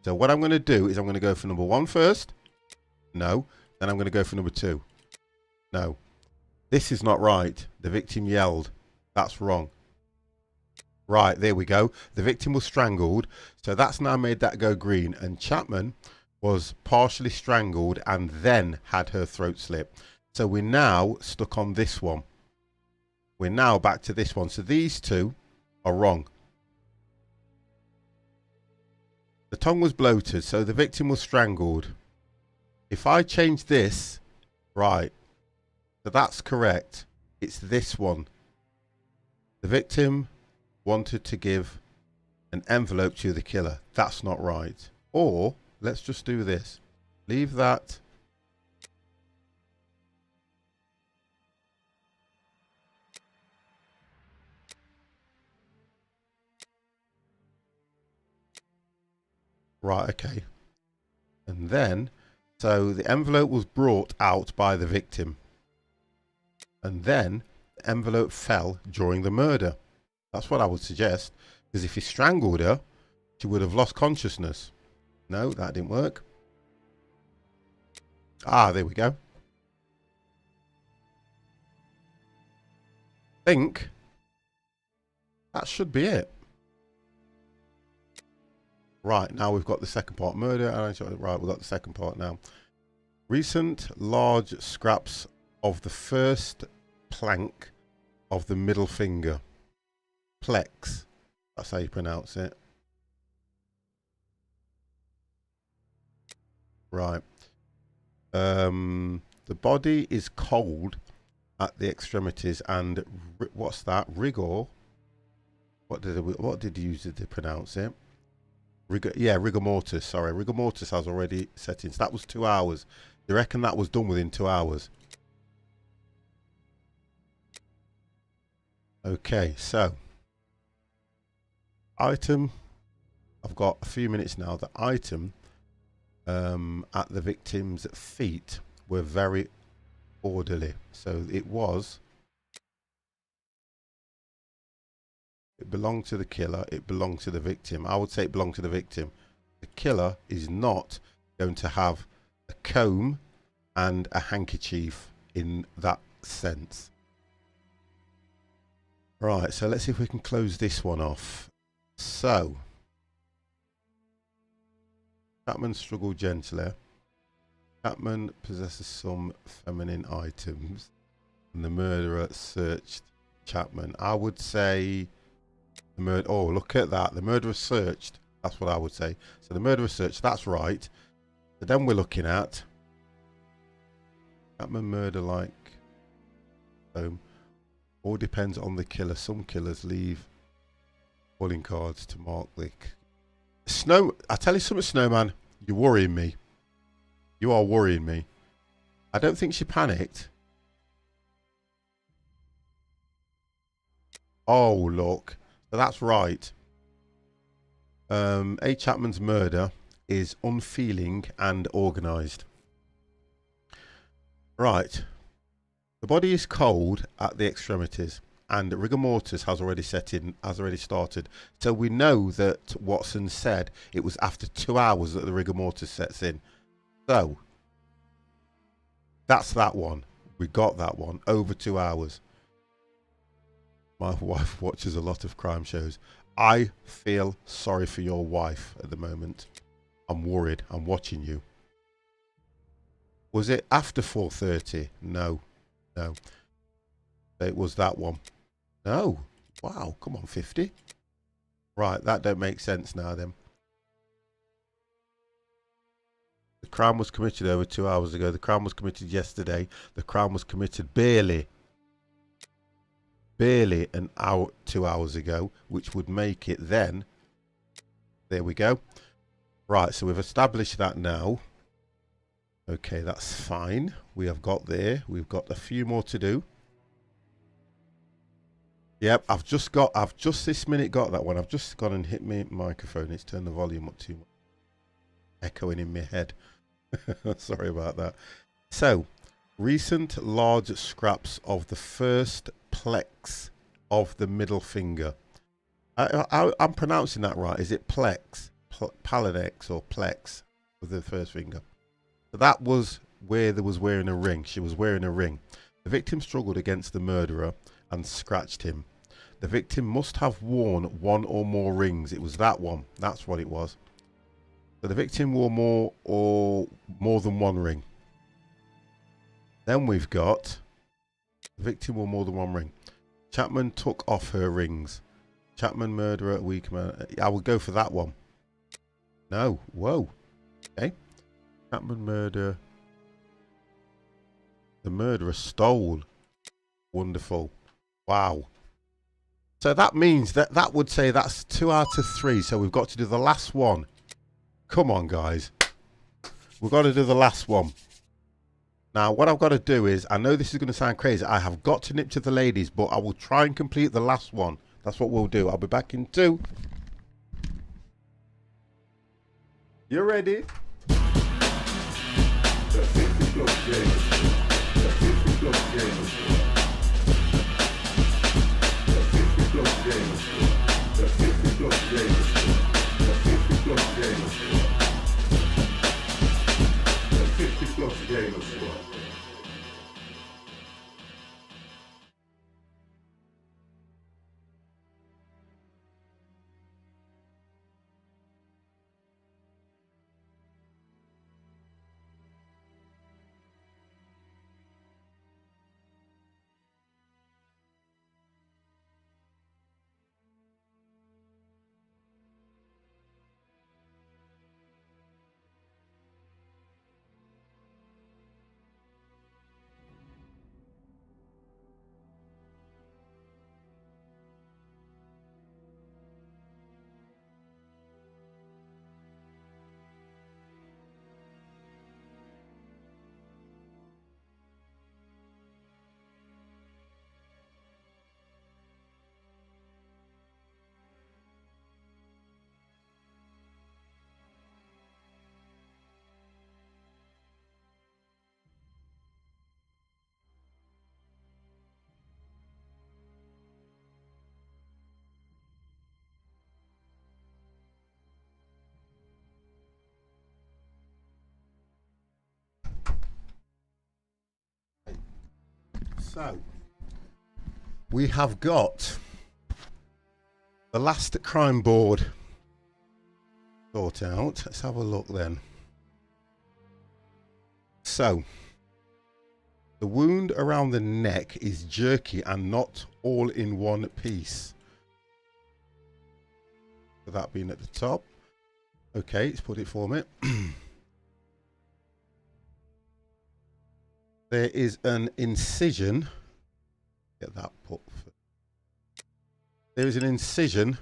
So what I'm going to do is I'm going to go for number 1 first. No. Then I'm going to go for number 2. No. This is not right. The victim yelled. That's wrong. Right, there we go. The victim was strangled. So that's now made that go green. And Chapman was partially strangled and then had her throat slit. So we're now stuck on this one. We're now back to this one. So these two are wrong. The tongue was bloated, so the victim was strangled. If I change this, right, so that's correct. It's this one. The victim wanted to give an envelope to the killer. That's not right. Or, let's just do this. Leave that. Right, okay. And then, so the envelope was brought out by the victim. And then the envelope fell during the murder. That's what I would suggest. Because if he strangled her, she would have lost consciousness. No, that didn't work. Ah, there we go. Think that should be it. Right, now we've got the second part. Murder. Right, we've got the second part now. Recent large scraps of the first plank of the middle finger. Plex. That's how you pronounce it. Right. The body is cold at the extremities and what's that? Rigor. What did you use to pronounce it? Rigor mortis. Sorry, rigor mortis has already set in. So that was 2 hours. You reckon that was done within 2 hours? Okay, so item. I've got a few minutes now. The item at the victim's feet were very orderly. So it belonged to the killer. It belonged to the victim. I would say it belonged to the victim. The killer is not going to have a comb and a handkerchief in that sense. Right, so let's see if we can close this one off. So, Chapman struggled gently. Chapman possesses some feminine items, and the murderer searched Chapman. I would say the murder. Oh, look at that! The murderer searched. That's what I would say. So the murderer searched. That's right. So then we're looking at Chapman murder like home. All depends on the killer. Some killers leave calling cards to mark the snow. I tell you something, Snowman. You're worrying me. You are worrying me. I don't think she panicked. Oh, look. So that's right. A. Chapman's murder is unfeeling and organised. Right. The body is cold at the extremities, and rigor mortis has already started. So we know that Watson said it was after 2 hours that the rigor mortis sets in. So that's that one. We got that one. Over 2 hours. My wife watches a lot of crime shows. I feel sorry for your wife at the moment. I'm worried. I'm watching you. Was it after 4:30? No. No. It was that one. No. Wow. Come on, 50. Right. That don't make sense now then. The crime was committed over 2 hours ago. The crime was committed yesterday. The crime was committed barely an hour, 2 hours ago, which would make it then. There we go. Right, so we've established that now. Okay, that's fine. We have got there. We've got a few more to do. Yep, I've just this minute got that one. I've just gone and hit my microphone. It's turned the volume up too much. Echoing in my head. Sorry about that. So, recent large scraps of the first plex of the middle finger. I'm pronouncing that right. Is it plex? Paladex or plex with the first finger. So that was where there was wearing a ring. She was wearing a ring. The victim struggled against the murderer and scratched him. The victim must have worn one or more rings. It was that one. That's what it was. So the victim wore more than one ring. Then we've got the victim wore more than one ring. Chapman took off her rings. Chapman murderer, weak man. I would go for that one. No. Whoa. Okay. Chapman murder. The murderer stole. Wonderful. Wow. So that means that would say that's 2 out of 3. So we've got to do the last one. Come on, guys. We've got to do the last one. Now, what I've got to do is, I know this is going to sound crazy. I have got to nip to the ladies, but I will try and complete the last one. That's what we'll do. I'll be back in 2. You ready? So, we have got the last crime board sort out. Let's have a look then. So, the wound around the neck is jerky and not all in one piece. So that being at the top. Okay, let's put it for me. There is an incision. Get that put. There is an incision.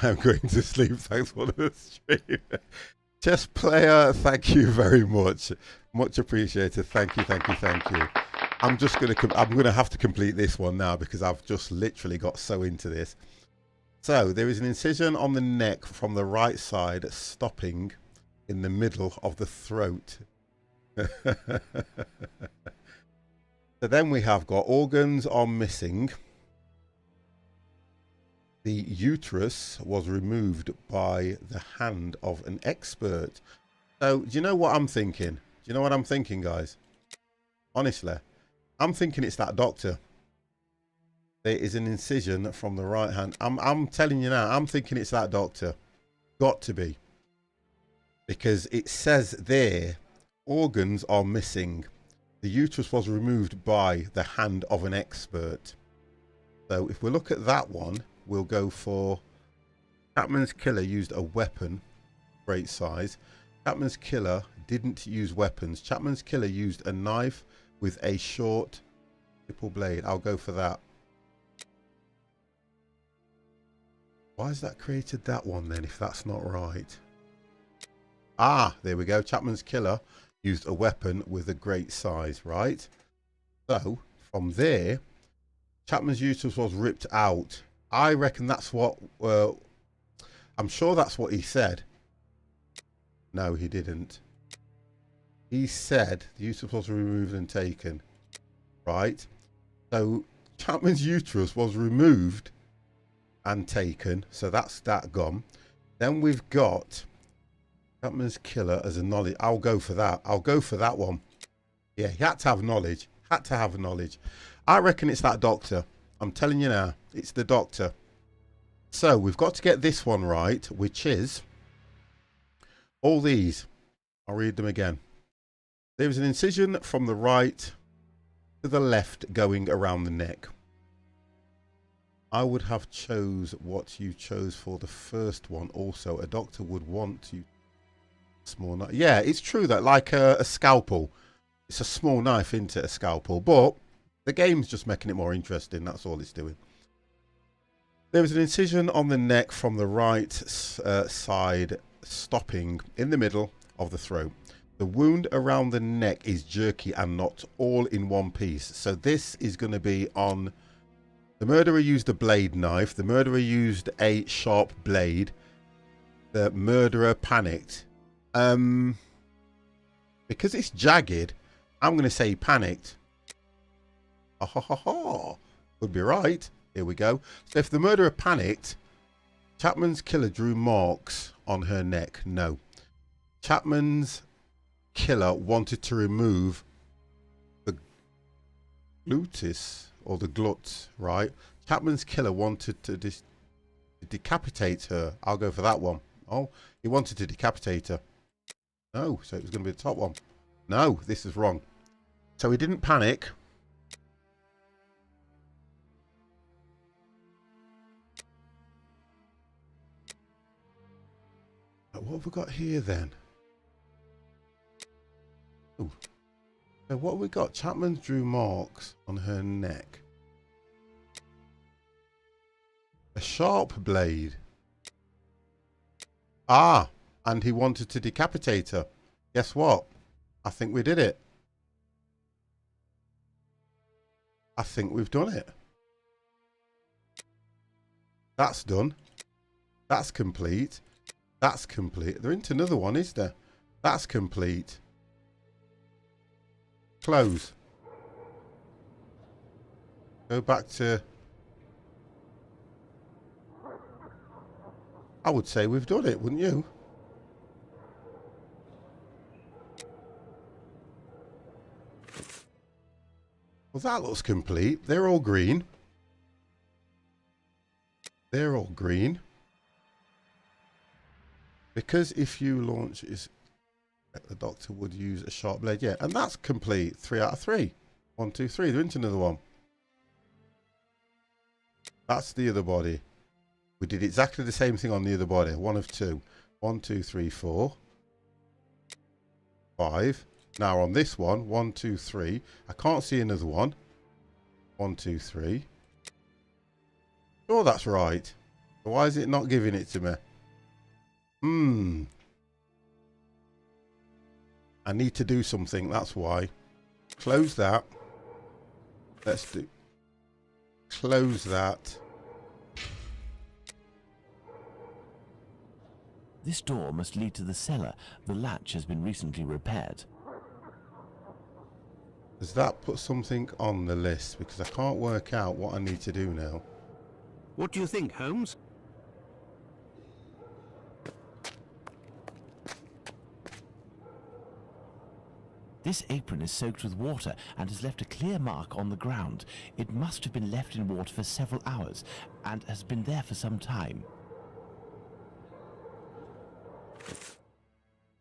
I'm going to sleep. Thanks for the stream. Chess player, thank you very much. Much appreciated. Thank you, thank you, thank you. I'm gonna have to complete this one now because I've just literally got so into this. So there is an incision on the neck from the right side, stopping in the middle of the throat. So then we have got organs are missing. The uterus was removed by the hand of an expert. So do you know what I'm thinking? Do you know what I'm thinking, guys? Honestly, I'm thinking it's that doctor. There is an incision from the right hand. I'm telling you now, I'm thinking it's that doctor. Got to be. Because it says there, organs are missing. The uterus was removed by the hand of an expert. So if we look at that one, we'll go for Chapman's killer used a weapon, great size. Chapman's killer didn't use weapons. Chapman's killer used a knife with a short triple blade. I'll go for that. Why has that created that one then, if that's not right? Ah, there we go. Chapman's killer used a weapon with a great size, right? So, from there, Chapman's uterus was ripped out. I reckon that's what... I'm sure that's what he said. No, he didn't. He said the uterus was removed and taken. Right? So, Chapman's uterus was removed and taken. So, that's that gone. Then we've got... Chapman's killer as a knowledge. I'll go for that. I'll go for that one. Yeah, he had to have knowledge. Had to have knowledge. I reckon it's that doctor. I'm telling you now. It's the doctor. So we've got to get this one right, which is all these. I'll read them again. There is an incision from the right to the left going around the neck. I would have chose what you chose for the first one also. A doctor would want you... Small knife. Yeah, it's true that like a scalpel, it's a small knife into a scalpel, but the game's just making it more interesting. That's all it's doing. There was an incision on the neck from the right side, stopping in the middle of the throat. The wound around the neck is jerky and not all in one piece. So this is going to be on... The murderer used a blade knife. The murderer used a sharp blade. The murderer panicked. Because it's jagged, I'm going to say he panicked. Ha ha ha ha. Could be right. Here we go. So if the murderer panicked, Chapman's killer drew marks on her neck. No. Chapman's killer wanted to remove the gluteus or the glut, right? Chapman's killer wanted to decapitate her. I'll go for that one. Oh, he wanted to decapitate her. No, so it was going to be the top one. No, this is wrong. So he didn't panic. What have we got here then? Ooh. So what have we got? Chapman drew marks on her neck. A sharp blade. Ah, and he wanted to decapitate her. Guess what? I think we did it. I think we've done it. That's done. That's complete. That's complete. There isn't another one, is there? That's complete. Close. Go back to... I would say we've done it, wouldn't you? Well, that looks complete. They're all green. They're all green. Because if you launch is The doctor would use a sharp blade. Yeah, and that's complete. 3 out of 3. 1, 2, 3. There isn't another one. That's the other body. We did exactly the same thing on the other body. 1 of 2. 1, 2, 3, 4. 5. Now on this one, 1, 2, 3. I can't see another one. 1, 2, 3. Sure, that's right. Why is it not giving it to me? I need to do something, that's why. Close that. Let's do... Close that. This door must lead to the cellar. The latch has been recently repaired. Does that put something on the list? Because I can't work out what I need to do now. What do you think, Holmes? This apron is soaked with water and has left a clear mark on the ground. It must have been left in water for several hours and has been there for some time.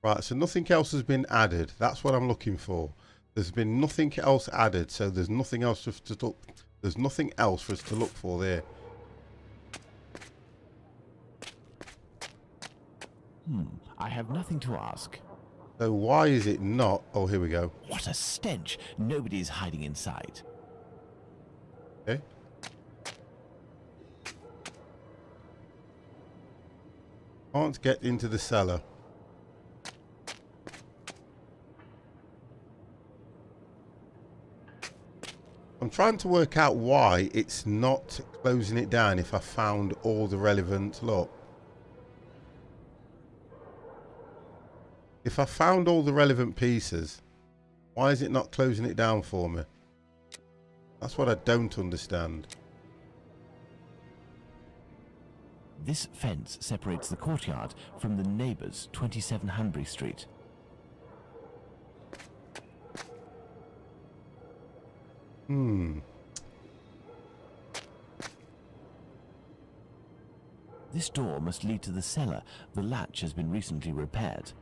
Right, so nothing else has been added. That's what I'm looking for. There's been nothing else added, so there's nothing else for us to look. There's nothing else for us to look for there. I have nothing to ask. So why is it not? Oh, here we go. What a stench! Nobody's hiding inside. Okay. Can't get into the cellar. I'm trying to work out why it's not closing it down if I found all the relevant... Look. If I found all the relevant pieces, why is it not closing it down for me? That's what I don't understand. This fence separates the courtyard from the neighbours, 27 Hanbury Street. This door must lead to the cellar. The latch has been recently repaired.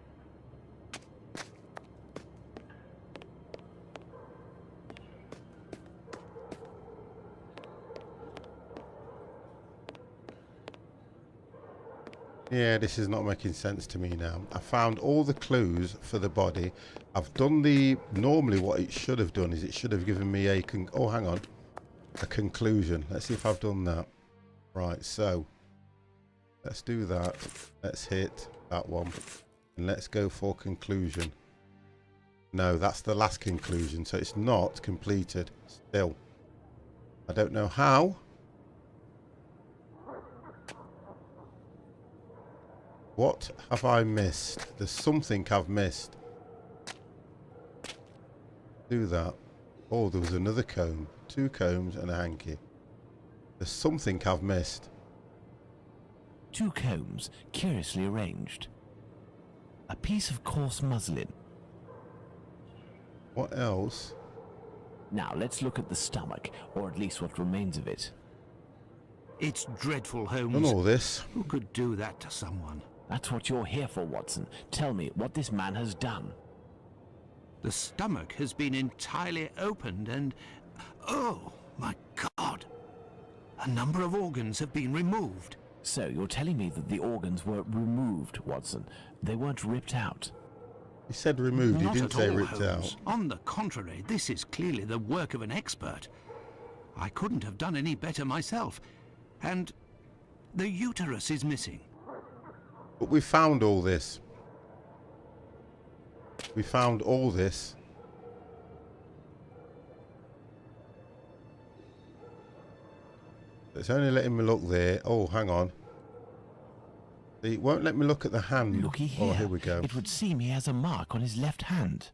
Yeah, this is not making sense to me now. I found all the clues for the body. I've done the... Normally what it should have done is it should have given me a... Oh, hang on. A conclusion. Let's see if I've done that. Right, so... Let's do that. Let's hit that one. And let's go for conclusion. No, that's the last conclusion. So it's not completed still. I don't know how. What have I missed? There's something I've missed. Do that. Oh, there was another comb. 2 combs and a hanky. There's something I've missed. 2 combs, curiously arranged. A piece of coarse muslin. What else? Now let's look at the stomach, or at least what remains of it. It's dreadful, Holmes. Done all this. Who could do that to someone? That's what you're here for, Watson. Tell me what this man has done. The stomach has been entirely opened and... Oh, my God! A number of organs have been removed. So you're telling me that the organs were removed, Watson? They weren't ripped out? He said removed, he didn't say ripped Holmes. out. On the contrary, this is clearly the work of an expert. I couldn't have done any better myself. And the uterus is missing. But we found all this. We found all this. It's only letting me look there. Oh, hang on. It won't let me look at the hand. Looky here. Oh, here we go. It would seem he has a mark on his left hand.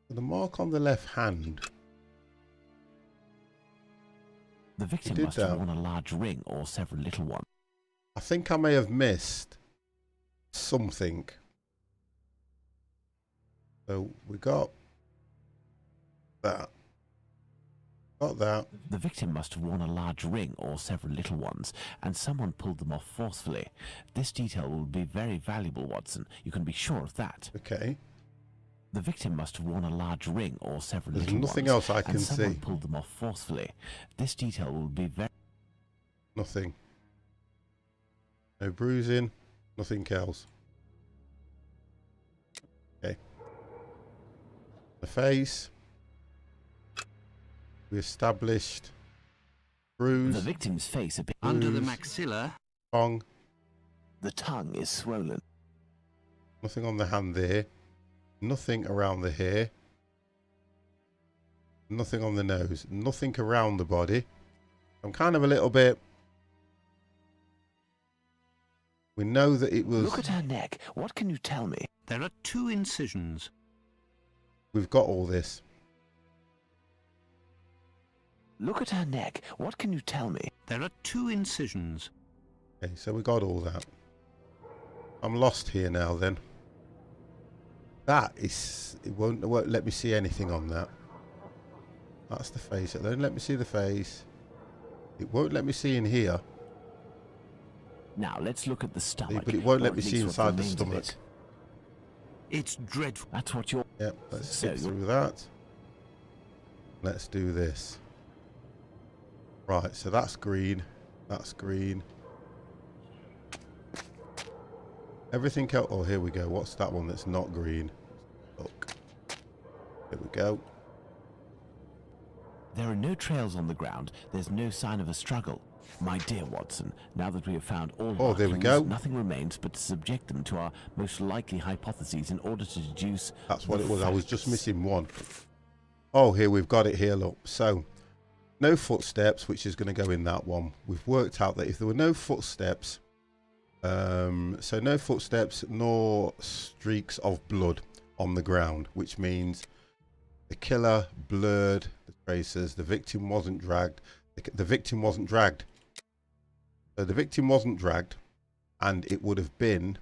The mark on the left hand. The victim must have worn a large ring or several little ones. I think I may have missed something. So we got that. Got that. The victim must have worn a large ring or several little ones, and someone pulled them off forcefully. This detail will be very valuable, Watson. You can be sure of that. Okay. The victim must have worn a large ring or several There's little nothing ones, else I can and someone see. pulled them off forcefully. This detail will be very... Nothing. No bruising. Nothing else. Okay. The face. We established bruise. The victim's face appears... Under the maxilla. Tongue. The tongue is swollen. Nothing on the hand there. Nothing around the hair. Nothing on the nose. Nothing around the body. I'm kind of a little bit... We know that it was... Look at her neck. What can you tell me? There are 2 incisions. We've got all this. Look at her neck. What can you tell me? There are 2 incisions. Okay, so we got all that. I'm lost here now then. That is... It won't let me see anything on that. That's the face. It won't let me see the face. It won't let me see in here. Now let's look at the stomach. But it won't let or me at see least what inside the remains of stomach. it. It's dreadful. That's what you're... Yep, let's So skip you're- through that. Let's do this. Right, so that's green. That's green. Everything else... Oh, here we go. What's that one that's not green? Look. Here we go. There are no trails on the ground. There's no sign of a struggle. My dear Watson, now that we have found all Oh, our there we clues, go. nothing remains but to subject them to our most likely hypotheses in order to deduce... That's what the it was. I was just facts. missing one. Oh, here we've got it here, look. So, no footsteps, which is going to go in that one. We've worked out that if there were no footsteps, so no footsteps nor streaks of blood on the ground, which means the killer blurred the traces. The victim wasn't dragged. The victim wasn't dragged. So the victim wasn't dragged, and it would have been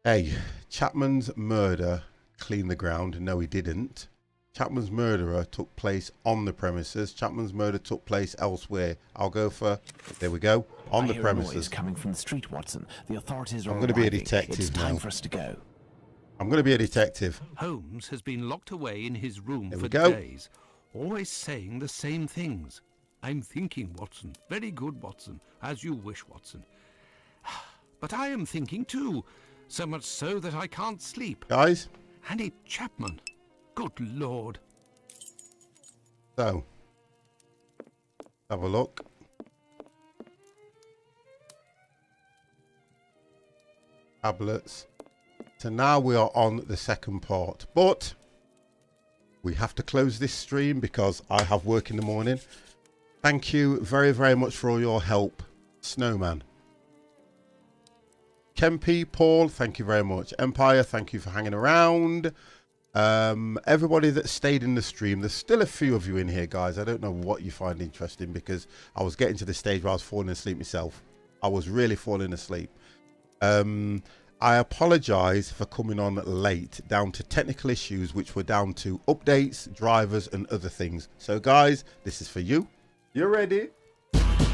A. Chapman's murder cleaned the ground. No, he didn't. Chapman's murderer took place on the premises. Chapman's murder took place elsewhere. I'll go for... There we go. On the I hear a noise premises. coming from the street, Watson. The authorities are I'm going to be a arriving. detective It's time now. for us to go. I'm going to be a detective. Holmes has been locked away in his room There for we go. days, always saying the same things. I'm thinking, Watson. Very good, Watson. As you wish, Watson. But I am thinking too. So much so that I can't sleep. Guys, Annie Chapman. Good Lord. so, have a look. Tablets. So now we are on the second part. But we have to close this stream because I have work in the morning. Thank you very, very much for all your help, Snowman. Kempy, Paul, thank you very much. Empire, thank you for hanging around. Everybody that stayed in the stream, there's still a few of you in here, guys. I don't know what you find interesting because I was getting to the stage where I was falling asleep myself. I was really falling asleep. I apologize for coming on late, down to technical issues which were down to updates, drivers and other things. So guys, this is for you. You ready?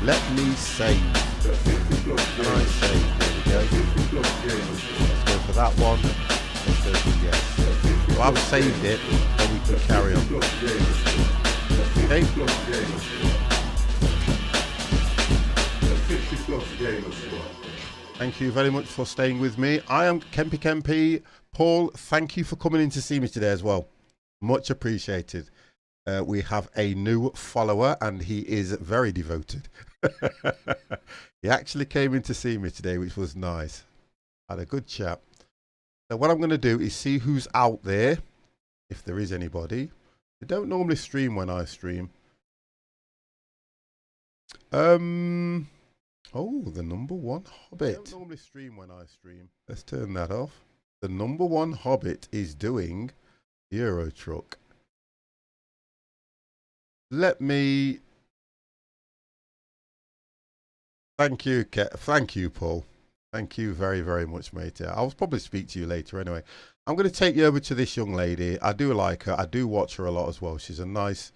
Let me save. Can I save? There we go. Let's go for that one. Let's go for yes. So I've saved it, and we can carry on. Okay. Thank you very much for staying with me. I am Kempy. Paul, thank you for coming in to see me today as well. Much appreciated. We have a new follower and he is very devoted. He actually came in to see me today, which was nice. Had a good chat. So what I'm going to do is see who's out there, if there is anybody. I don't normally stream when I stream. Oh, the number one Hobbit. I don't normally stream when I stream. Let's turn that off. The number one Hobbit is doing Euro Truck. Let me... Thank you, Paul. Thank you very, very much, mate. I'll probably speak to you later anyway. I'm going to take you over to this young lady. I do like her. I do watch her a lot as well. She's a nice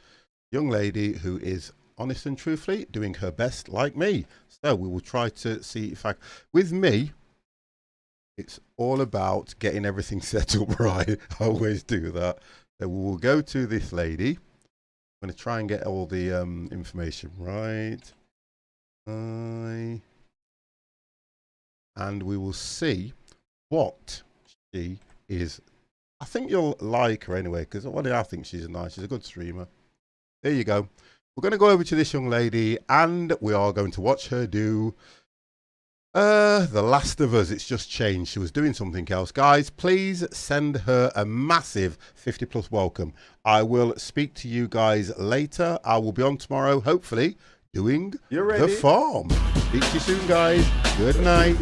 young lady who is honest and truthfully doing her best like me. So we will try to see if with me, It's all about getting everything set up right. I always do that. So we will go to this lady. I'm going to try and get all the information right. And we will see what she is. I think you'll like her anyway, because I think she's nice. She's a good streamer. There you go. We're going to go over to this young lady, and we are going to watch her do The Last of Us. It's just changed. She was doing something else. Guys, please send her a massive 50+ welcome. I will speak to you guys later. I will be on tomorrow, hopefully, doing The Farm. Speak to you soon, guys. Good night.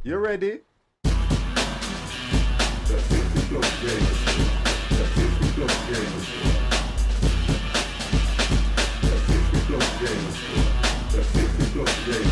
You ready? The 50 plus game.